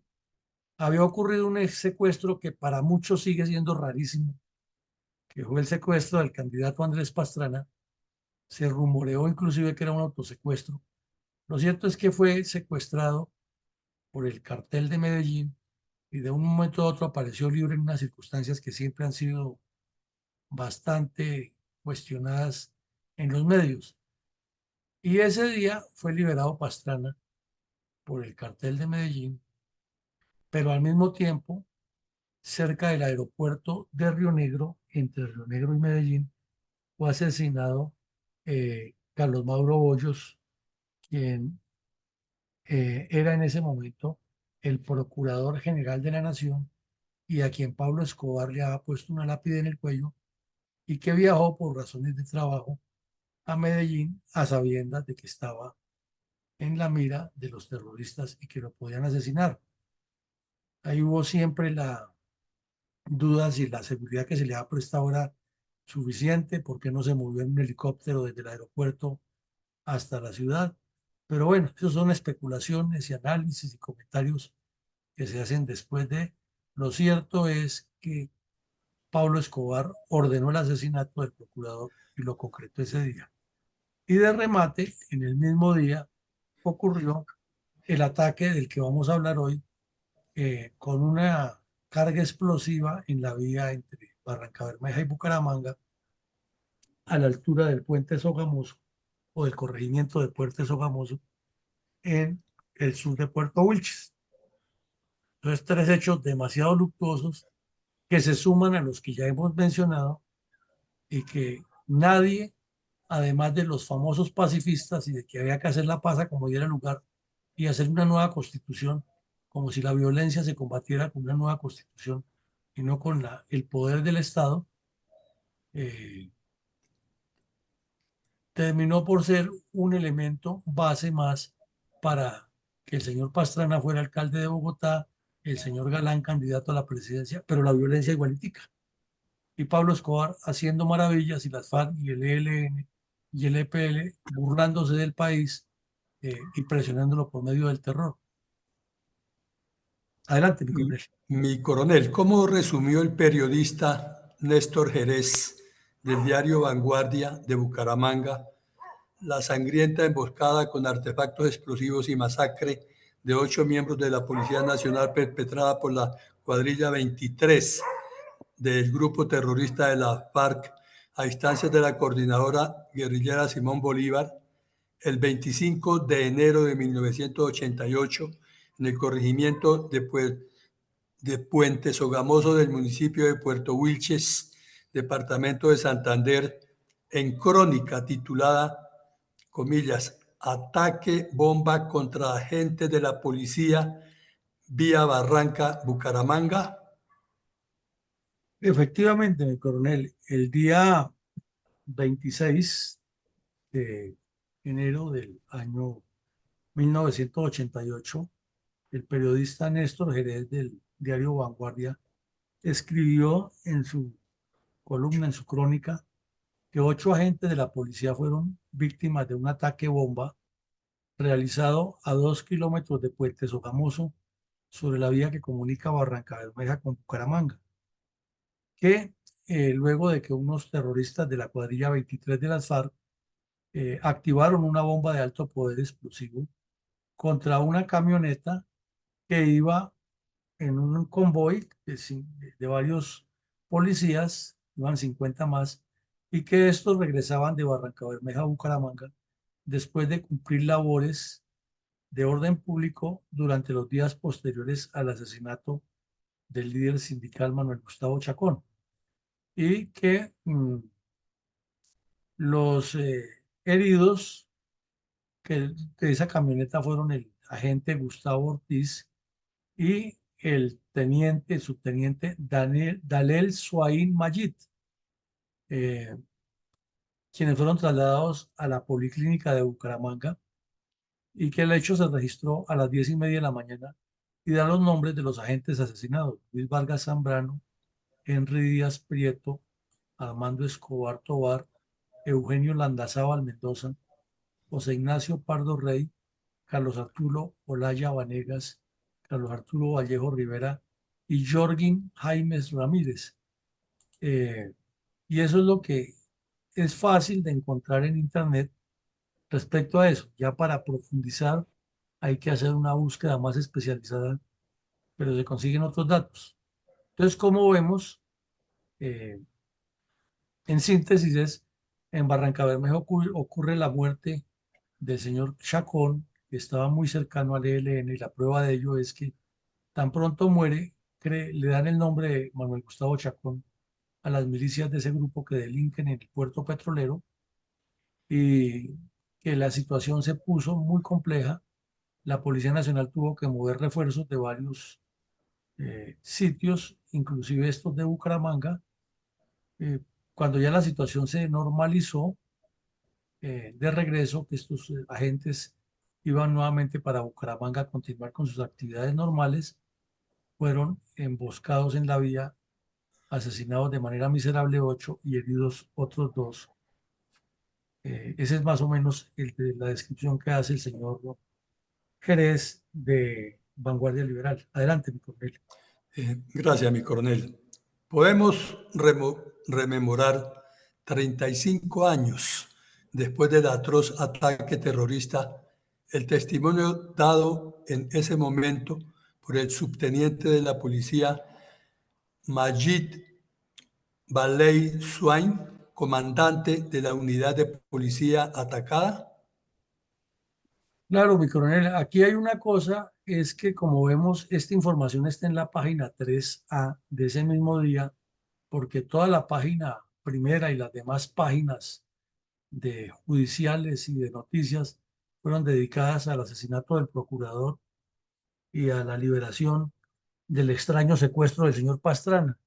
había ocurrido un secuestro que para muchos sigue siendo rarísimo, que fue el secuestro del candidato Andrés Pastrana. Se rumoreó inclusive que era un autosecuestro. Lo cierto es que fue secuestrado por el cartel de Medellín y de un momento a otro apareció libre en unas circunstancias que siempre han sido bastante cuestionadas en los medios. Y ese día fue liberado Pastrana por el cartel de Medellín, pero al mismo tiempo, cerca del aeropuerto de Río Negro, entre Río Negro y Medellín, fue asesinado Carlos Mauro Bollos, quien era en ese momento el procurador general de la nación y a quien Pablo Escobar le había puesto una lápida en el cuello, y que viajó por razones de trabajo a Medellín a sabiendas de que estaba en la mira de los terroristas y que lo podían asesinar. Ahí hubo siempre la duda si la seguridad que se le ha prestado era suficiente, por qué no se movió en un helicóptero desde el aeropuerto hasta la ciudad. Pero bueno, eso son especulaciones y análisis y comentarios que se hacen después de. Lo cierto es que Pablo Escobar ordenó el asesinato del procurador y lo concretó ese día. Y de remate, en el mismo día ocurrió el ataque del que vamos a hablar hoy, con una carga explosiva en la vía entre Barrancabermeja y Bucaramanga, a la altura del puente Sogamoso o del corregimiento de Puente Sogamoso, en el sur de Puerto Wilches. Entonces, tres hechos demasiado luctuosos que se suman a los que ya hemos mencionado y que nadie, además de los famosos pacifistas y de que había que hacer la paz como diera lugar y hacer una nueva constitución, como si la violencia se combatiera con una nueva constitución y no con el poder del Estado, eh, terminó por ser un elemento base más para que el señor Pastrana fuera alcalde de Bogotá, el señor Galán candidato a la presidencia, pero la violencia igualitica. Y Pablo Escobar haciendo maravillas, y las FARC y el ELN y el EPL burlándose del país, y presionándolo por medio del terror. Adelante, mi coronel. Mi coronel, ¿cómo resumió el periodista Néstor Jerez del diario Vanguardia de Bucaramanga la sangrienta emboscada con artefactos explosivos y masacre de 8 miembros de la Policía Nacional perpetrada por la cuadrilla 23 del grupo terrorista de la FARC a instancias de la coordinadora guerrillera Simón Bolívar el 25 de enero de 1988 en el corregimiento de Puente Sogamoso del municipio de Puerto Wilches, departamento de Santander, en crónica titulada, comillas, ataque bomba contra agentes de la policía vía Barranca, Bucaramanga? Efectivamente, mi coronel, el día 26 de enero del año 1988, el periodista Néstor Jerez del diario Vanguardia escribió en su columna, en su crónica, que 8 agentes de la policía fueron víctimas de un ataque bomba realizado a 2 kilómetros de Puente Sogamoso, sobre la vía que comunica Barrancabermeja con Bucaramanga, que luego de que unos terroristas de la cuadrilla 23 de las FARC activaron una bomba de alto poder explosivo contra una camioneta que iba en un convoy de varios policías, iban 50 más, y que estos regresaban de Barrancabermeja a Bucaramanga después de cumplir labores de orden público durante los días posteriores al asesinato del líder sindical Manuel Gustavo Chacón, y que los heridos que de esa camioneta fueron el agente Gustavo Ortiz y el teniente, el subteniente Dalel Suain Mayit, eh, quienes fueron trasladados a la Policlínica de Bucaramanga, y que el hecho se registró a las 10:30 de la mañana, y da los nombres de los agentes asesinados: Luis Vargas Zambrano, Henry Díaz Prieto, Armando Escobar Tobar, Eugenio Landazábal Mendoza, José Ignacio Pardo Rey, Carlos Arturo Olaya Vanegas, Carlos Arturo Vallejo Rivera y Jorgin Jaimes Ramírez. Eh, y eso es lo que es fácil de encontrar en Internet respecto a eso. Ya para profundizar hay que hacer una búsqueda más especializada, pero se consiguen otros datos. Entonces, como vemos, eh, en síntesis es, en Barrancabermeja ocurre la muerte del señor Chacón, que estaba muy cercano al ELN, y la prueba de ello es que tan pronto muere, le dan el nombre de Manuel Gustavo Chacón a las milicias de ese grupo que delinquen en el puerto petrolero, y que la situación se puso muy compleja. La Policía Nacional tuvo que mover refuerzos de varios sitios, inclusive estos de Bucaramanga. Eh, Cuando ya la situación se normalizó, de regreso, que estos agentes iban nuevamente para Bucaramanga a continuar con sus actividades normales, fueron emboscados en la vía, asesinados de manera miserable 8 y heridos otros 2. Esa es más o menos la descripción que hace el señor Jerez de Vanguardia Liberal. Adelante, mi coronel. Gracias, mi coronel. Podemos rememorar 35 años después del atroz ataque terrorista, el testimonio dado en ese momento por el subteniente de la policía Majid Baley Swain, comandante de la unidad de policía atacada. Claro, mi coronel, aquí hay una cosa, es que como vemos, esta información está en la página 3A de ese mismo día, porque toda la página primera y las demás páginas de judiciales y de noticias fueron dedicadas al asesinato del procurador y a la liberación del extraño secuestro del señor Pastrana.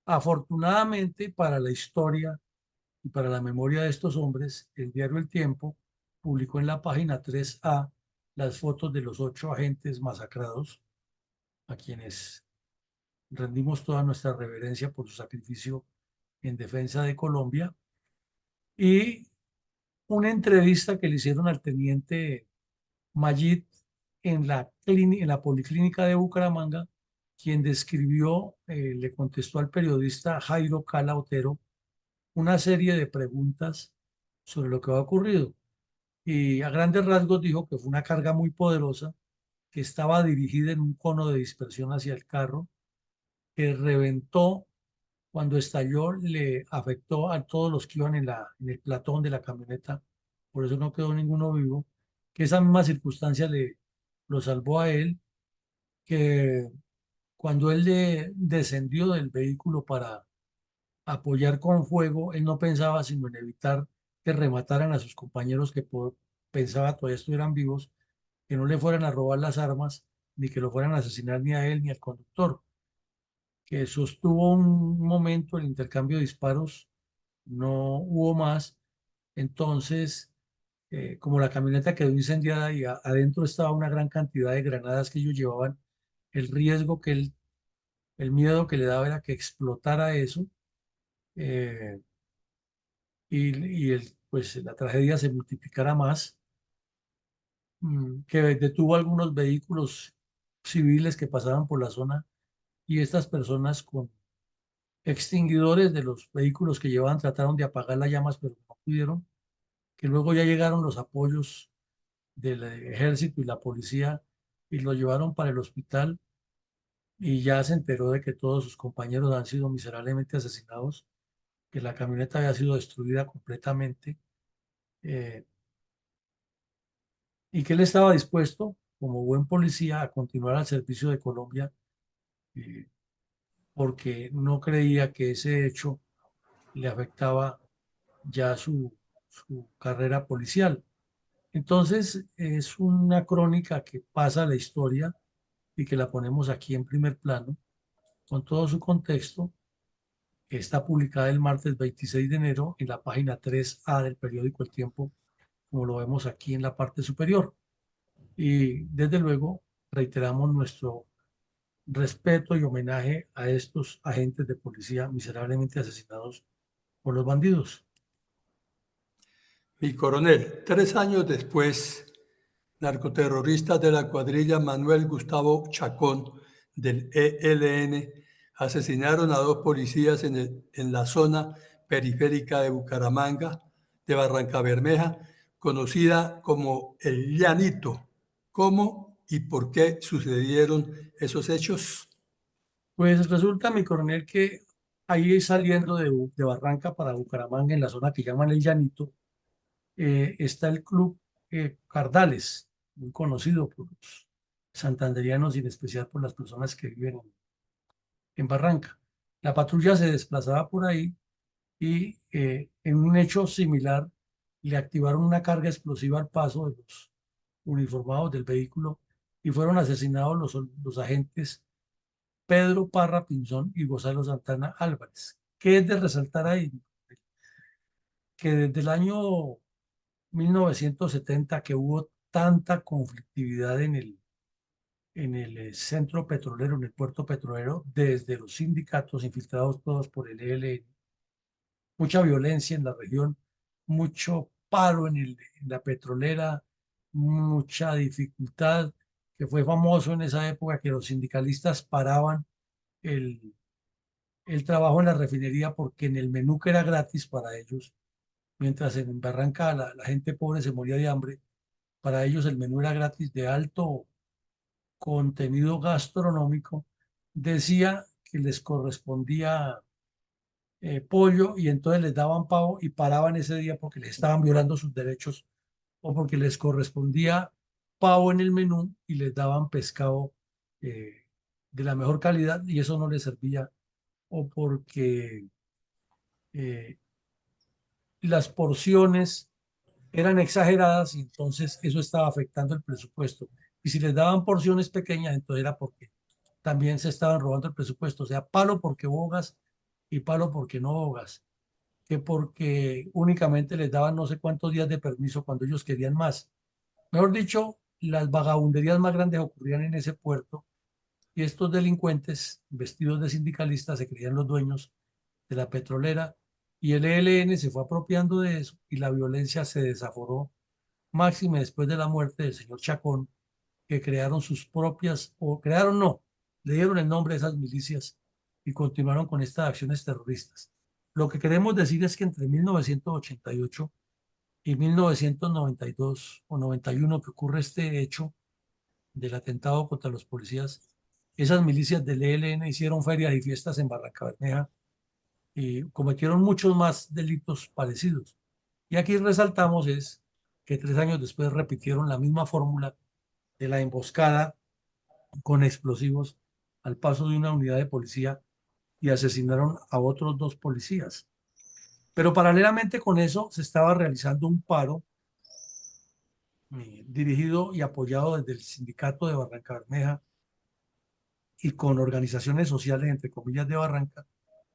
Afortunadamente para la historia y para la memoria de estos hombres, el diario El Tiempo publicó en la página 3A las fotos de los 8 agentes masacrados, a quienes rendimos toda nuestra reverencia por su sacrificio en defensa de Colombia, y una entrevista que le hicieron al teniente Mayit en la Policlínica de Bucaramanga, quien describió, le contestó al periodista Jairo Cala Otero una serie de preguntas sobre lo que había ocurrido. Y a grandes rasgos dijo que fue una carga muy poderosa, que estaba dirigida en un cono de dispersión hacia el carro, que reventó cuando estalló, le afectó a todos los que iban en el platón de la camioneta, por eso no quedó ninguno vivo, que esa misma circunstancia lo salvó a él, que cuando él descendió del vehículo para apoyar con fuego, él no pensaba sino en evitar que remataran a sus compañeros que pensaba todavía estuvieran vivos, que no le fueran a robar las armas, ni que lo fueran a asesinar ni a él ni al conductor, que sostuvo un momento el intercambio de disparos, no hubo más. Entonces, como la camioneta quedó incendiada y adentro estaba una gran cantidad de granadas que ellos llevaban, el riesgo el miedo que le daba era que explotara eso, eh, pues la tragedia se multiplicara más, que detuvo algunos vehículos civiles que pasaban por la zona, y estas personas con extinguidores de los vehículos que llevaban trataron de apagar las llamas, pero no pudieron, que luego ya llegaron los apoyos del ejército y la policía y lo llevaron para el hospital, y ya se enteró de que todos sus compañeros han sido miserablemente asesinados, que la camioneta había sido destruida completamente, eh, y que él estaba dispuesto, como buen policía, a continuar al servicio de Colombia, eh, porque no creía que ese hecho le afectaba ya su carrera policial. Entonces, es una crónica que pasa a la historia y que la ponemos aquí en primer plano, con todo su contexto, que está publicada el martes 26 de enero en la página 3A del periódico El Tiempo, como lo vemos aquí en la parte superior. Y desde luego, reiteramos nuestro respeto y homenaje a estos agentes de policía miserablemente asesinados por los bandidos. Mi coronel, 3 años después, narcoterroristas de la cuadrilla Manuel Gustavo Chacón del ELN asesinaron a 2 policías en la zona periférica de Bucaramanga, de Barrancabermeja, conocida como El Llanito. ¿Cómo y por qué sucedieron esos hechos? Pues resulta, mi coronel, que ahí saliendo de Barranca para Bucaramanga, en la zona que llaman El Llanito, está el club Cardales, muy conocido por los santanderianos y en especial por las personas que viven en Barranca. La patrulla se desplazaba por ahí y en un hecho similar le activaron una carga explosiva al paso de los uniformados del vehículo y fueron asesinados los agentes Pedro Parra Pinzón y Gonzalo Santana Álvarez. ¿Qué es de resaltar ahí? Que desde el año 1970 que hubo tanta conflictividad en el centro petrolero, en el puerto petrolero, desde los sindicatos infiltrados todos por el ELN, mucha violencia en la región, mucho paro en la petrolera, mucha dificultad, que fue famoso en esa época que los sindicalistas paraban el, el trabajo en la refinería porque en el menú que era gratis para ellos, mientras en Barranca la gente pobre se moría de hambre, para ellos el menú era gratis de alto contenido gastronómico, decía que les correspondía pollo y entonces les daban pavo y paraban ese día porque les estaban violando sus derechos o porque les correspondía pavo en el menú y les daban pescado eh, de la mejor calidad y eso no les servía o porque eh, las porciones eran exageradas y entonces eso estaba afectando el presupuesto. Y si les daban porciones pequeñas, entonces era porque también se estaban robando el presupuesto. O sea, palo porque bogas y palo porque no bogas. Que porque únicamente les daban no sé cuántos días de permiso cuando ellos querían más. Mejor dicho, las vagabunderías más grandes ocurrían en ese puerto y estos delincuentes vestidos de sindicalistas se creían los dueños de la petrolera y el ELN se fue apropiando de eso y la violencia se desaforó máxime después de la muerte del señor Chacón, que crearon sus propias, o crearon no, le dieron el nombre a esas milicias y continuaron con estas acciones terroristas. Lo que queremos decir es que entre 1988 y 1992 o 91 que ocurre este hecho del atentado contra los policías, esas milicias del ELN hicieron ferias y fiestas en Barrancabermeja y cometieron muchos más delitos parecidos. Y aquí resaltamos es que 3 años después repitieron la misma fórmula de la emboscada con explosivos al paso de una unidad de policía y asesinaron a otros 2 policías. Pero paralelamente con eso se estaba realizando un paro dirigido y apoyado desde el sindicato de Barranca Bermeja y con organizaciones sociales, entre comillas, de Barranca,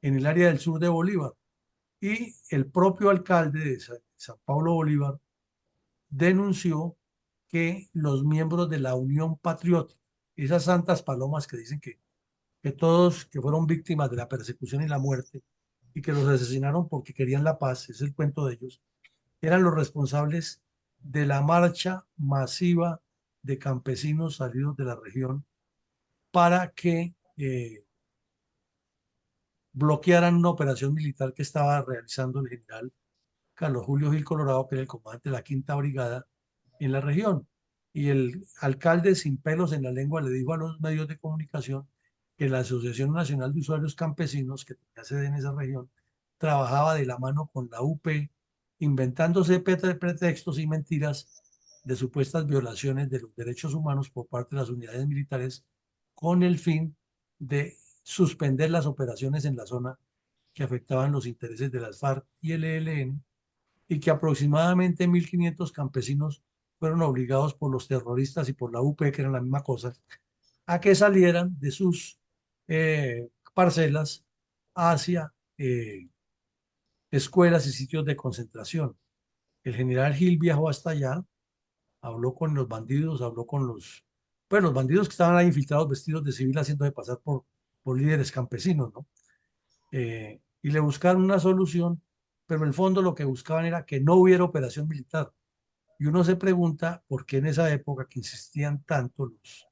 en el área del sur de Bolívar. Y el propio alcalde de San Pablo Bolívar denunció que los miembros de la Unión Patriótica, esas santas palomas que dicen que todos que fueron víctimas de la persecución y la muerte y que los asesinaron porque querían la paz, es el cuento de ellos, eran los responsables de la marcha masiva de campesinos salidos de la región para que bloquearan una operación militar que estaba realizando el general Carlos Julio Gil Colorado, que era el comandante de la Quinta Brigada en la región. Y el alcalde, sin pelos en la lengua, le dijo a los medios de comunicación que la Asociación Nacional de Usuarios Campesinos, que tenía sede en esa región, trabajaba de la mano con la UP, inventándose pretextos y mentiras de supuestas violaciones de los derechos humanos por parte de las unidades militares con el fin de suspender las operaciones en la zona que afectaban los intereses de las FARC y el ELN, y que aproximadamente 1.500 campesinos fueron obligados por los terroristas y por la UP, que eran la misma cosa, a que salieran de sus parcelas hacia escuelas y sitios de concentración. El general Gil viajó hasta allá, habló con los bandidos, habló con pues los bandidos que estaban ahí infiltrados vestidos de civil haciéndose pasar por líderes campesinos, ¿no? Y le buscaron una solución, pero en el fondo lo que buscaban era que no hubiera operación militar. Y uno se pregunta por qué en esa época que insistían tanto los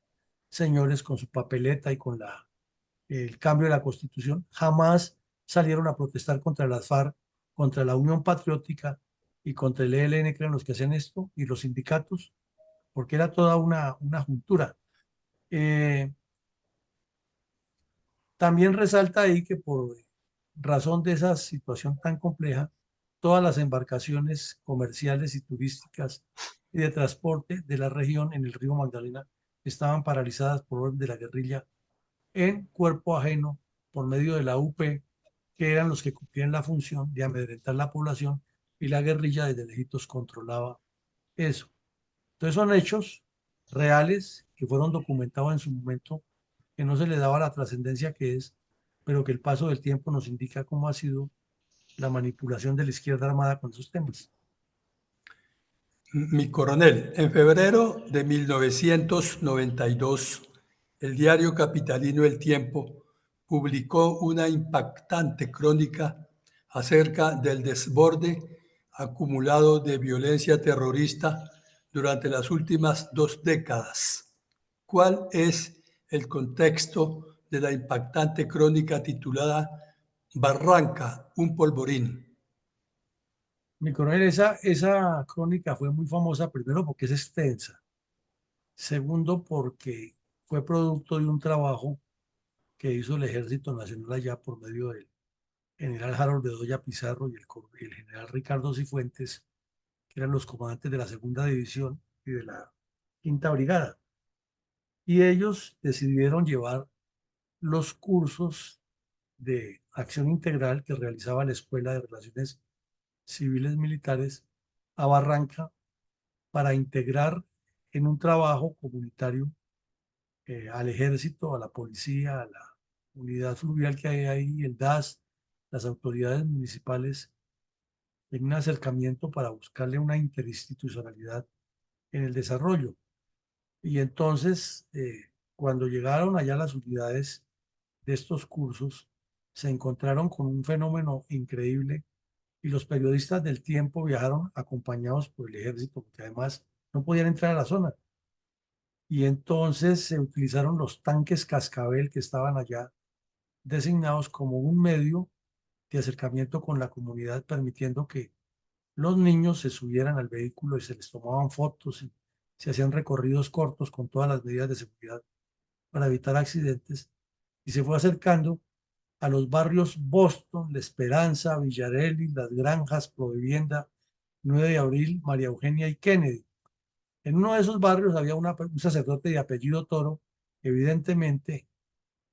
señores con su papeleta y con el cambio de la Constitución, jamás salieron a protestar contra las FARC, contra la Unión Patriótica y contra el ELN, que eran los que hacían esto, y los sindicatos, porque era toda una juntura. Eh, También resalta ahí que por razón de esa situación tan compleja, todas las embarcaciones comerciales y turísticas y de transporte de la región en el río Magdalena estaban paralizadas por orden de la guerrilla en cuerpo ajeno por medio de la UP, que eran los que cumplían la función de amedrentar la población, y la guerrilla desde lejitos controlaba eso. Entonces son hechos reales que fueron documentados en su momento, que no se le daba la trascendencia que es, pero que el paso del tiempo nos indica cómo ha sido la manipulación de la izquierda armada con esos temas. Mi coronel, en febrero de 1992, el diario capitalino El Tiempo publicó una impactante crónica acerca del desborde acumulado de violencia terrorista durante las últimas 2 décadas. ¿Cuál es el contexto de la impactante crónica titulada Barranca, un polvorín? Mi coronel, esa crónica fue muy famosa, primero porque es extensa, segundo porque fue producto de un trabajo que hizo el Ejército Nacional allá por medio del general Harold Bedoya Pizarro y el general Ricardo Cifuentes, que eran los comandantes de la segunda división y de la quinta brigada. Y ellos decidieron llevar los cursos de acción integral que realizaba la Escuela de Relaciones Civiles Militares a Barranca para integrar en un trabajo comunitario al ejército, a la policía, a la unidad fluvial que hay ahí, el DAS, las autoridades municipales, en un acercamiento para buscarle una interinstitucionalidad en el desarrollo. Y entonces, cuando llegaron allá las unidades de estos cursos, se encontraron con un fenómeno increíble, y los periodistas del Tiempo viajaron acompañados por el ejército, porque además no podían entrar a la zona. Y entonces se utilizaron los tanques Cascabel que estaban allá designados como un medio de acercamiento con la comunidad, permitiendo que los niños se subieran al vehículo y se les tomaban fotos y se hacían recorridos cortos con todas las medidas de seguridad para evitar accidentes. Y se fue acercando a los barrios Boston, La Esperanza, Villarelli, Las Granjas, Provivienda, 9 de Abril, María Eugenia y Kennedy. En uno de esos barrios había un sacerdote de apellido Toro, evidentemente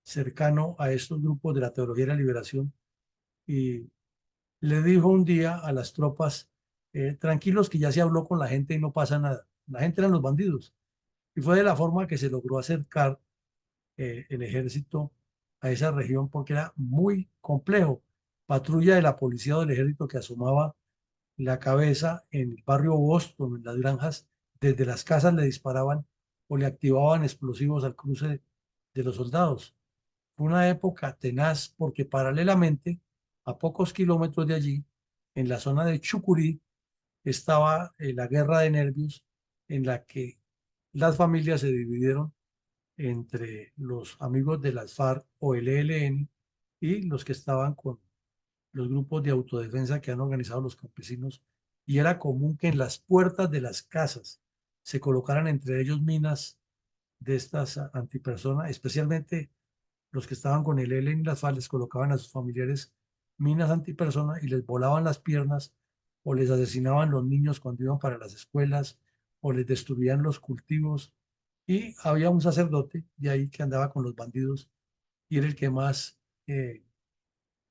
cercano a estos grupos de la Teología de la Liberación, y le dijo un día a las tropas, tranquilos que ya se habló con la gente y no pasa nada. La gente eran los bandidos. Y fue de la forma que se logró acercar el ejército a esa región, porque era muy complejo. Patrulla de la policía o del ejército que asomaba la cabeza en el barrio Boston, en las granjas, desde las casas le disparaban o le activaban explosivos al cruce de los soldados. Fue una época tenaz porque paralelamente, a pocos kilómetros de allí, en la zona de Chucurí, estaba la guerra de nervios, en la que las familias se dividieron entre los amigos de las FARC o el ELN y los que estaban con los grupos de autodefensa que han organizado los campesinos, y era común que en las puertas de las casas se colocaran entre ellos minas de estas antipersonas, especialmente los que estaban con el ELN y las FARC les colocaban a sus familiares minas antipersona y les volaban las piernas o les asesinaban los niños cuando iban para las escuelas o les destruían los cultivos. Y había un sacerdote de ahí que andaba con los bandidos y era el que más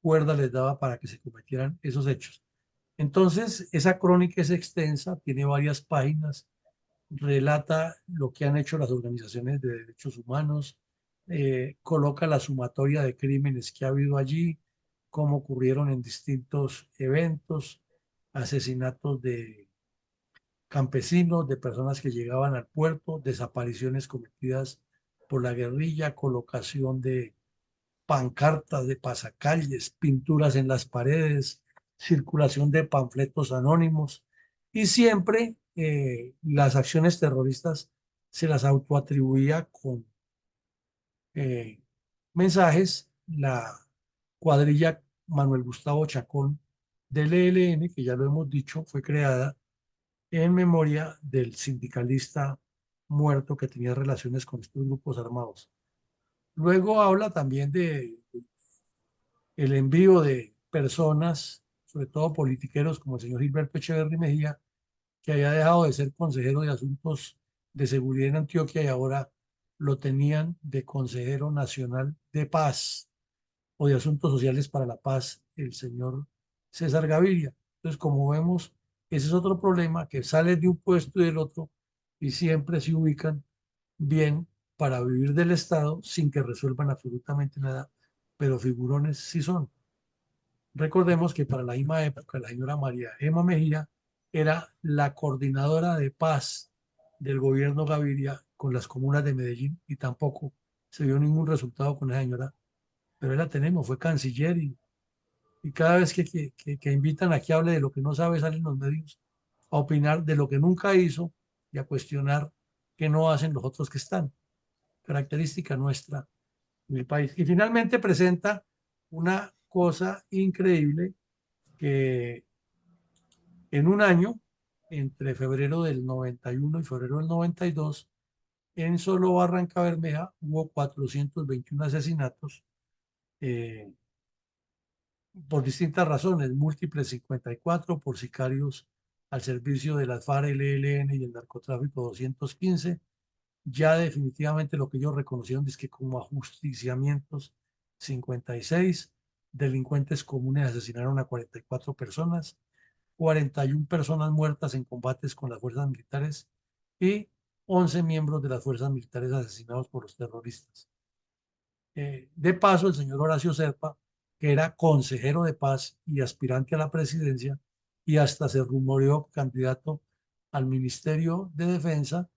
cuerda les daba para que se cometieran esos hechos. Entonces, esa crónica es extensa, tiene varias páginas, relata lo que han hecho las organizaciones de derechos humanos, coloca la sumatoria de crímenes que ha habido allí, cómo ocurrieron en distintos eventos, asesinatos de campesinos, de personas que llegaban al puerto, desapariciones cometidas por la guerrilla, colocación de pancartas de pasacalles, pinturas en las paredes, circulación de panfletos anónimos y siempre las acciones terroristas se las autoatribuía con eh, mensajes. La cuadrilla Manuel Gustavo Chacón del ELN, que ya lo hemos dicho, fue creada en memoria del sindicalista muerto que tenía relaciones con estos grupos armados. Luego habla también de el envío de personas, sobre todo politiqueros como el señor Gilberto Echeverry Mejía, que había dejado de ser consejero de Asuntos de Seguridad en Antioquia y ahora lo tenían de consejero nacional de paz o de Asuntos Sociales para la Paz, el señor César Gaviria. Entonces, como vemos, ese es otro problema, que sale de un puesto y del otro y siempre se ubican bien para vivir del Estado sin que resuelvan absolutamente nada, pero figurones sí son. Recordemos que para la misma época la señora María Emma Mejía era la coordinadora de paz del gobierno Gaviria con las comunas de Medellín y tampoco se vio ningún resultado con esa señora, pero ahí la tenemos, fue canciller y cada vez que invitan a que hable de lo que no sabe salen los medios a opinar de lo que nunca hizo y a cuestionar qué no hacen los otros que están, característica nuestra en el país. Y finalmente presenta una cosa increíble que en un año, entre febrero del 91 y febrero del 92, en solo Barranca Bermeja hubo 421 asesinatos eh, por distintas razones, múltiples 54, por sicarios al servicio de las FARC, el ELN y el narcotráfico 215, ya definitivamente lo que ellos reconocieron es que como ajusticiamientos 56, delincuentes comunes asesinaron a 44 personas, 41 personas muertas en combates con las fuerzas militares y 11 miembros de las fuerzas militares asesinados por los terroristas. De paso, el señor Horacio Serpa, que era consejero de paz y aspirante a la presidencia, y hasta se rumoreó candidato al Ministerio de Defensa,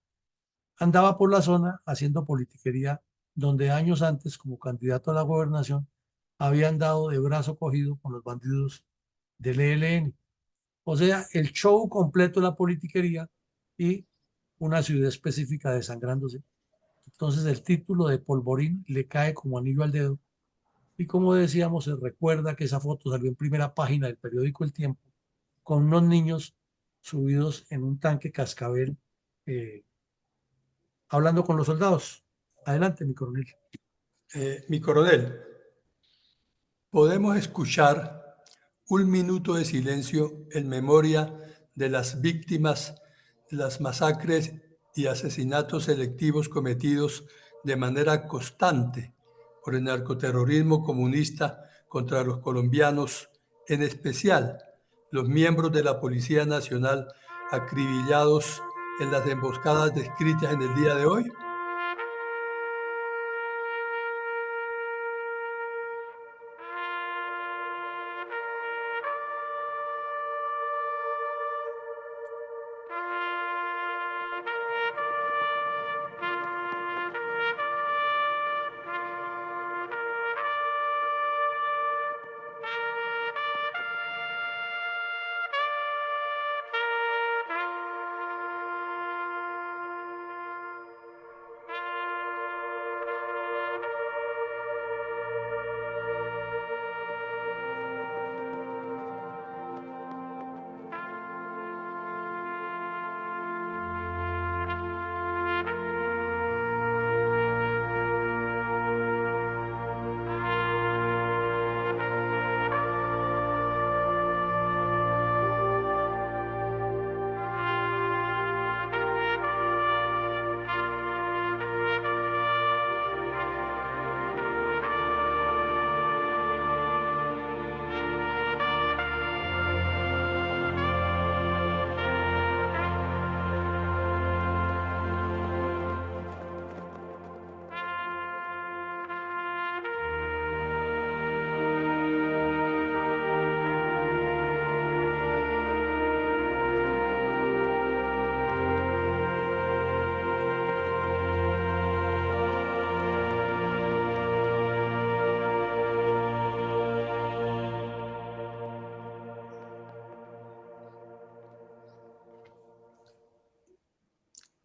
andaba por la zona haciendo politiquería donde años antes, como candidato a la gobernación, había andado de brazo cogido con los bandidos del ELN. O sea, el show completo de la politiquería y una ciudad específica desangrándose. Entonces el título de Polvorín le cae como anillo al dedo. Y como decíamos, se recuerda que esa foto salió en primera página del periódico El Tiempo con unos niños subidos en un tanque cascabel eh, hablando con los soldados. Adelante, mi coronel. Mi coronel, podemos escuchar un minuto de silencio en memoria de las víctimas de las masacres y asesinatos selectivos cometidos de manera constante por el narcoterrorismo comunista contra los colombianos, en especial los miembros de la Policía Nacional acribillados en las emboscadas descritas en el día de hoy?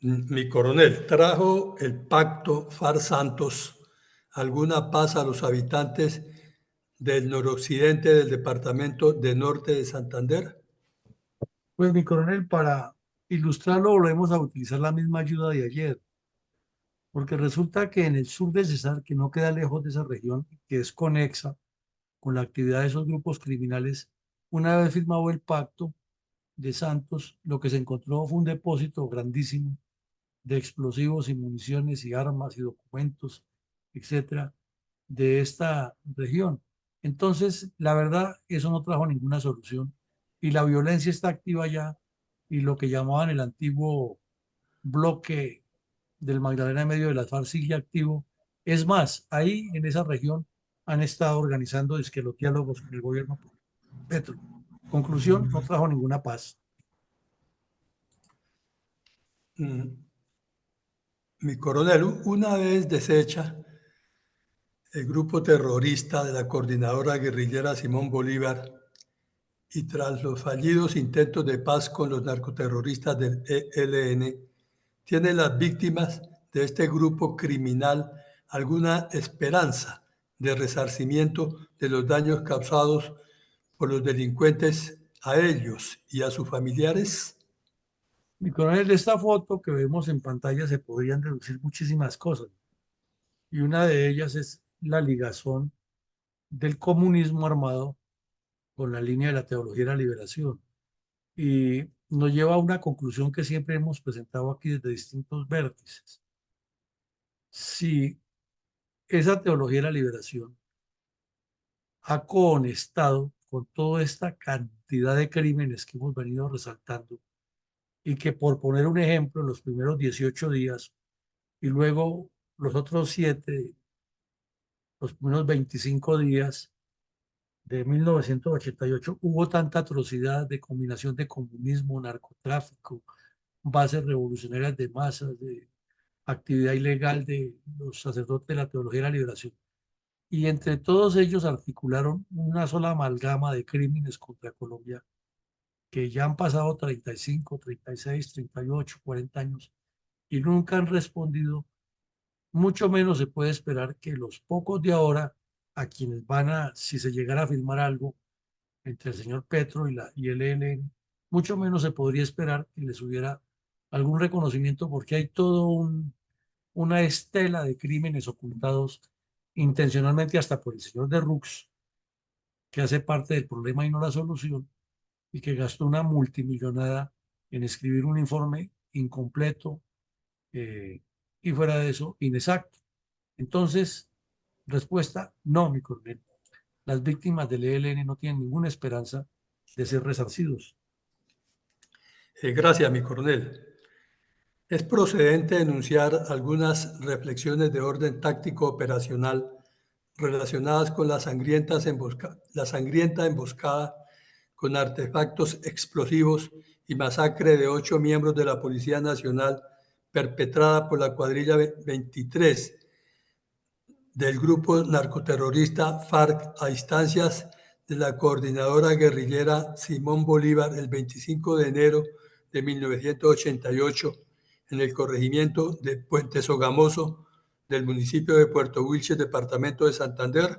Mi coronel, ¿trajo el pacto FARC-Santos alguna paz a los habitantes del noroccidente del departamento de Norte de Santander? Pues mi coronel, para ilustrarlo, volvemos a utilizar la misma ayuda de ayer, porque resulta que en el sur de Cesar, que no queda lejos de esa región, que es conexa con la actividad de esos grupos criminales, una vez firmado el pacto de Santos, lo que se encontró fue un depósito grandísimo de explosivos y municiones y armas y documentos, etcétera, de esta región. Entonces, la verdad, eso no trajo ninguna solución y la violencia está activa ya y lo que llamaban el antiguo bloque del Magdalena en medio de las FARC sigue activo. Es más, ahí en esa región han estado organizando diálogos con el gobierno Petro. Conclusión, no trajo ninguna paz. Mm, Mi coronel, una vez deshecha el grupo terrorista de la coordinadora guerrillera Simón Bolívar y tras los fallidos intentos de paz con los narcoterroristas del ELN, ¿tienen las víctimas de este grupo criminal alguna esperanza de resarcimiento de los daños causados por los delincuentes a ellos y a sus familiares? Mi coronel, de esta foto que vemos en pantalla se podrían deducir muchísimas cosas y una de ellas es la ligazón del comunismo armado con la línea de la teología de la liberación y nos lleva a una conclusión que siempre hemos presentado aquí desde distintos vértices. Si esa teología de la liberación ha conectado con toda esta cantidad de crímenes que hemos venido resaltando y que por poner un ejemplo, en los primeros 18 días y luego los otros 7, los primeros 25 días de 1988, hubo tanta atrocidad de combinación de comunismo, narcotráfico, bases revolucionarias de masas, de actividad ilegal de los sacerdotes de la teología de la liberación. Y entre todos ellos articularon una sola amalgama de crímenes contra Colombia que ya han pasado 35, 36, 38, 40 años y nunca han respondido. Mucho menos se puede esperar que los pocos de ahora, a quienes van a, si se llegara a firmar algo entre el señor Petro y el ELN, mucho menos se podría esperar que les hubiera algún reconocimiento porque hay una estela de crímenes ocultados intencionalmente hasta por el señor de Rux, que hace parte del problema y no la solución, y que gastó una multimillonada en escribir un informe incompleto eh, y fuera de eso, inexacto. Entonces, respuesta, no, mi coronel. Las víctimas del ELN no tienen ninguna esperanza de ser resarcidos. Gracias, mi coronel. Es procedente denunciar algunas reflexiones de orden táctico operacional relacionadas con la sangrienta emboscada con artefactos explosivos y masacre de 8 miembros de la Policía Nacional perpetrada por la cuadrilla 23 del grupo narcoterrorista FARC a instancias de la coordinadora guerrillera Simón Bolívar el 25 de enero de 1988 en el corregimiento de Puente Sogamoso del municipio de Puerto Wilches, departamento de Santander.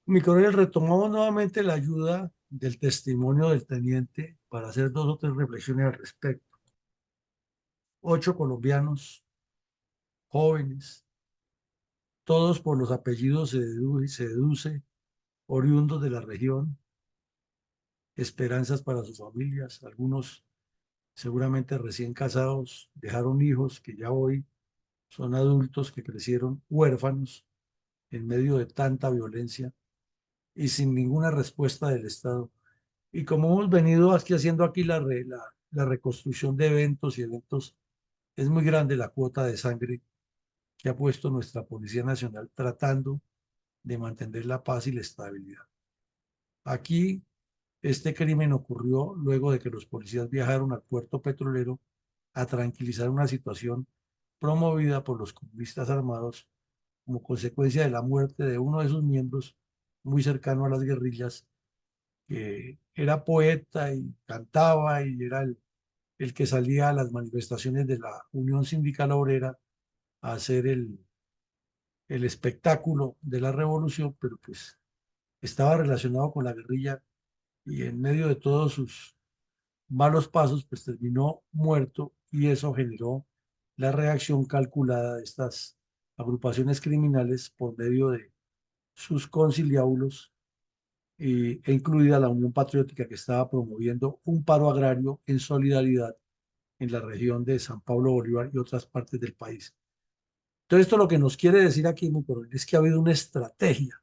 Mi coronel, retomamos nuevamente la ayuda del testimonio del teniente para hacer dos o tres reflexiones al respecto. 8 colombianos jóvenes, todos por los apellidos se deduce, oriundos de la región, esperanzas para sus familias, algunos seguramente recién casados, dejaron hijos que ya hoy son adultos que crecieron huérfanos en medio de tanta violencia y sin ninguna respuesta del Estado. Y como hemos venido aquí haciendo aquí la reconstrucción de eventos y eventos, es muy grande la cuota de sangre que ha puesto nuestra Policía Nacional tratando de mantener la paz y la estabilidad. Aquí este crimen ocurrió luego de que los policías viajaron al puerto petrolero a tranquilizar una situación promovida por los comunistas armados como consecuencia de la muerte de uno de sus miembros muy cercano a las guerrillas, que era poeta y cantaba y era el que salía a las manifestaciones de la Unión Sindical Obrera a hacer el espectáculo de la revolución, pero pues estaba relacionado con la guerrilla y en medio de todos sus malos pasos, pues terminó muerto y eso generó la reacción calculada de estas agrupaciones criminales por medio de sus conciliábulos e incluida la Unión Patriótica que estaba promoviendo un paro agrario en solidaridad en la región de San Pablo Bolívar y otras partes del país. Entonces, esto lo que nos quiere decir aquí, mi coronel, es que ha habido una estrategia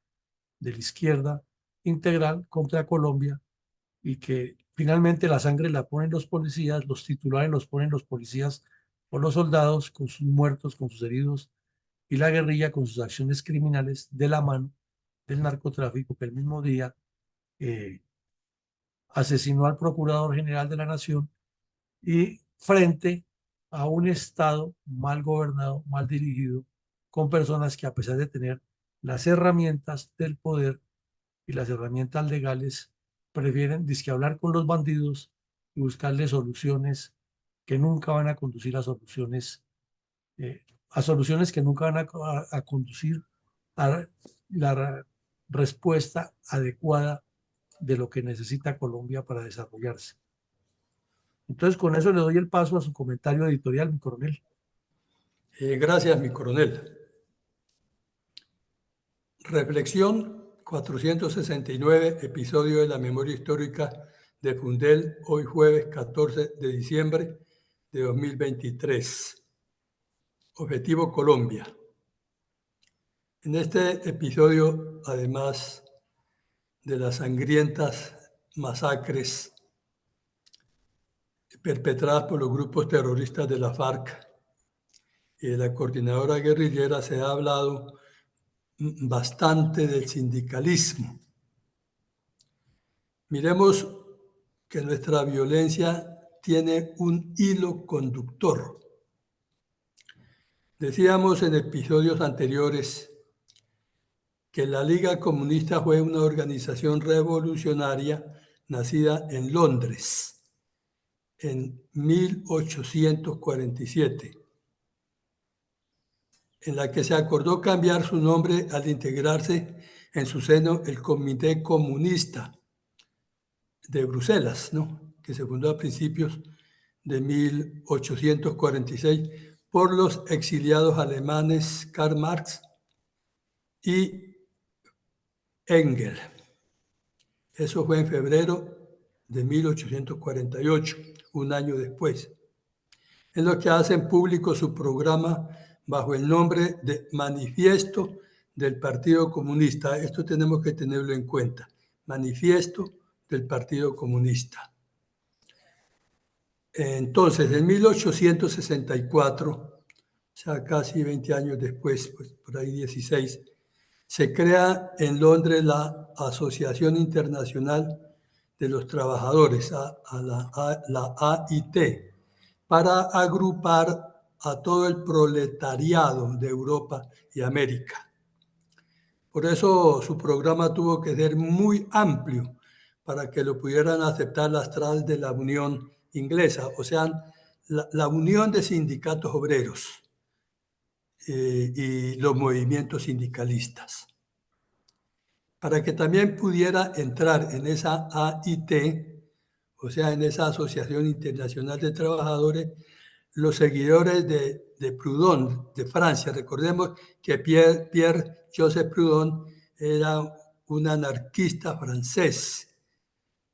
de la izquierda integral contra Colombia y que finalmente la sangre la ponen los policías, los titulares los ponen los policías o los soldados con sus muertos, con sus heridos y la guerrilla con sus acciones criminales de la mano del narcotráfico que el mismo día eh, asesinó al Procurador General de la Nación y frente a un Estado mal gobernado, mal dirigido, con personas que a pesar de tener las herramientas del poder y las herramientas legales, prefieren dizque hablar con los bandidos y buscarle soluciones que nunca van a conducir a soluciones que nunca van a conducir a la respuesta adecuada de lo que necesita Colombia para desarrollarse. Entonces, con eso le doy el paso a su comentario editorial, mi coronel. Gracias, mi coronel. Reflexión 469, episodio de la memoria histórica de Fundel, hoy jueves 14 de diciembre de 2023. Objetivo Colombia. En este episodio, además de las sangrientas masacres perpetradas por los grupos terroristas de la FARC y de la coordinadora guerrillera, se ha hablado bastante del sindicalismo. Miremos que nuestra violencia tiene un hilo conductor. Decíamos en episodios anteriores que la Liga Comunista fue una organización revolucionaria nacida en Londres en 1847, en la que se acordó cambiar su nombre al integrarse en su seno el Comité Comunista de Bruselas, ¿no?, que se fundó a principios de 1846 por los exiliados alemanes Karl Marx y Engels. Eso fue en febrero de 1848, un año después, en lo que hacen público su programa bajo el nombre de Manifiesto del Partido Comunista. Esto tenemos que tenerlo en cuenta. Manifiesto del Partido Comunista. Entonces, en 1864, o sea, casi 20 años después, pues por ahí 16, se crea en Londres la Asociación Internacional de los Trabajadores, la AIT, para agrupar a todo el proletariado de Europa y América. Por eso su programa tuvo que ser muy amplio para que lo pudieran aceptar las tras de la Unión Inglesa, o sea, la Unión de Sindicatos Obreros y los movimientos sindicalistas. Para que también pudiera entrar en esa AIT, o sea, en esa Asociación Internacional de Trabajadores, los seguidores de Proudhon, de Francia. Recordemos que Pierre-Joseph Proudhon era un anarquista francés,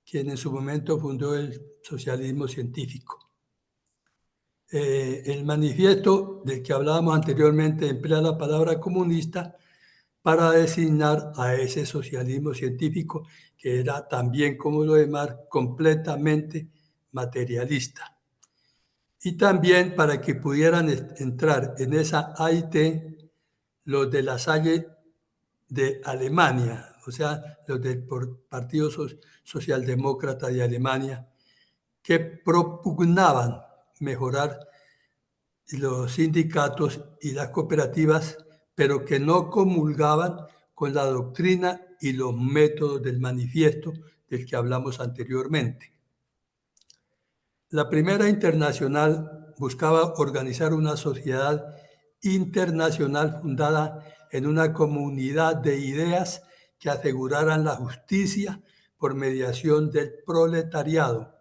quien en su momento fundó el socialismo científico. El manifiesto del que hablábamos anteriormente emplea la palabra comunista para designar a ese socialismo científico que era también, como lo demás, completamente materialista. Y también para que pudieran entrar en esa AIT los de la Salle de Alemania, o sea, los del Partido Socialdemócrata de Alemania, que propugnaban mejorar los sindicatos y las cooperativas, pero que no comulgaban con la doctrina y los métodos del manifiesto del que hablamos anteriormente. La primera internacional buscaba organizar una sociedad internacional fundada en una comunidad de ideas que aseguraran la justicia por mediación del proletariado.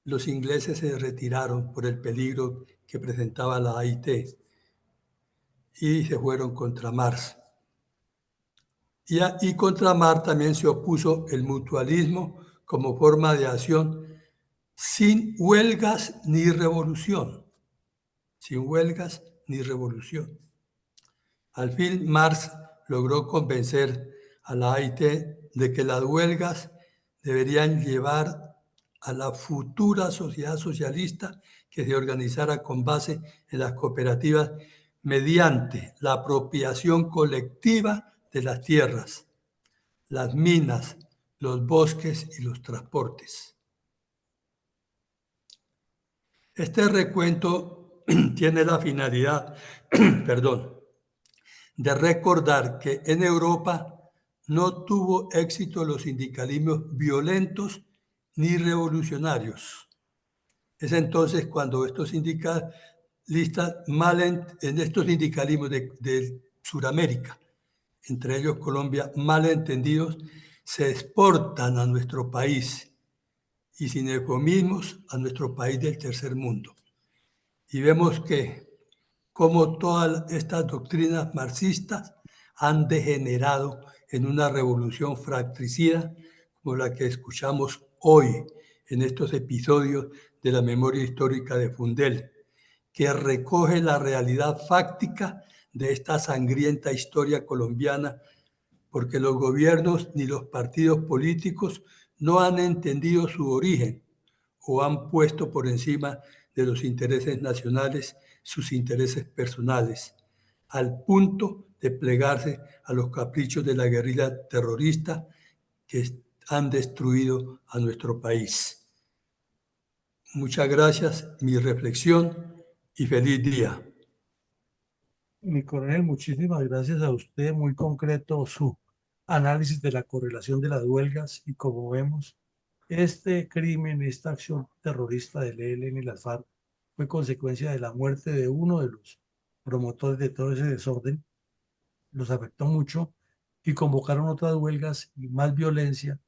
Los ingleses se retiraron por el peligro que presentaba la AIT y se fueron contra Marx. Y contra Marx también se opuso el mutualismo como forma de acción sin huelgas ni revolución. Sin huelgas ni revolución. Al fin, Marx logró convencer a la AIT de que las huelgas deberían llevar a la futura sociedad socialista que se organizara con base en las cooperativas mediante la apropiación colectiva de las tierras, las minas, los bosques y los transportes. Este recuento tiene la finalidad, perdón, de recordar que en Europa no tuvo éxito los sindicalismos violentos ni revolucionarios. Es entonces cuando estos sindicalistas, en estos sindicalismos de Sudamérica, entre ellos Colombia, malentendidos, se exportan a nuestro país y sin eufemismos a nuestro país del tercer mundo. Y vemos que como todas estas doctrinas marxistas han degenerado en una revolución fratricida como la que escuchamos hoy en estos episodios de la memoria histórica de Fundel, que recoge la realidad fáctica de esta sangrienta historia colombiana, porque los gobiernos ni los partidos políticos no han entendido su origen o han puesto por encima de los intereses nacionales sus intereses personales, al punto de plegarse a los caprichos de la guerrilla terrorista que han destruido a nuestro país. Muchas gracias, mi reflexión y feliz día. Mi coronel, muchísimas gracias a usted. Muy concreto su análisis de la correlación de las huelgas y como vemos, este crimen, esta acción terrorista del ELN y las FARC fue consecuencia de la muerte de uno de los promotores de todo ese desorden, los afectó mucho y convocaron otras huelgas y más violencia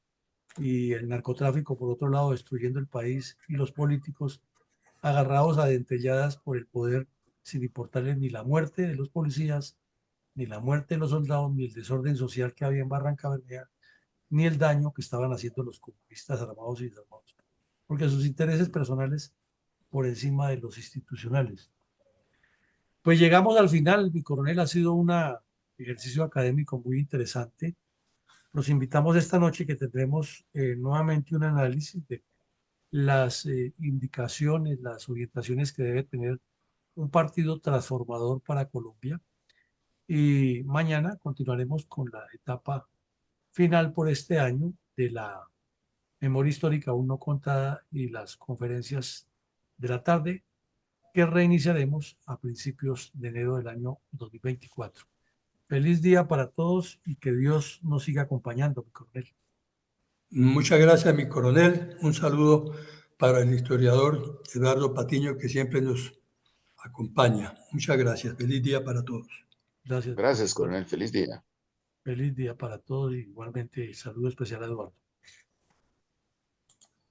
y el narcotráfico por otro lado destruyendo el país y los políticos agarrados a dentelladas por el poder sin importarles ni la muerte de los policías, ni la muerte de los soldados, ni el desorden social que había en Barranca Bermeja, ni el daño que estaban haciendo los comunistas armados y desarmados, porque sus intereses personales por encima de los institucionales. Pues llegamos al final, mi coronel, ha sido un ejercicio académico muy interesante. Los invitamos esta noche que tendremos nuevamente un análisis de las indicaciones, las orientaciones que debe tener un partido transformador para Colombia. Y mañana continuaremos con la etapa final por este año de la memoria histórica aún no contada y las conferencias de la tarde que reiniciaremos a principios de enero del año 2024. Feliz día para todos y que Dios nos siga acompañando, mi coronel. Muchas gracias, mi coronel. Un saludo para el historiador Eduardo Patiño, que siempre nos acompaña. Muchas gracias. Feliz día para todos. Gracias. Gracias, coronel. Feliz día. Feliz día para todos y igualmente saludo especial a Eduardo.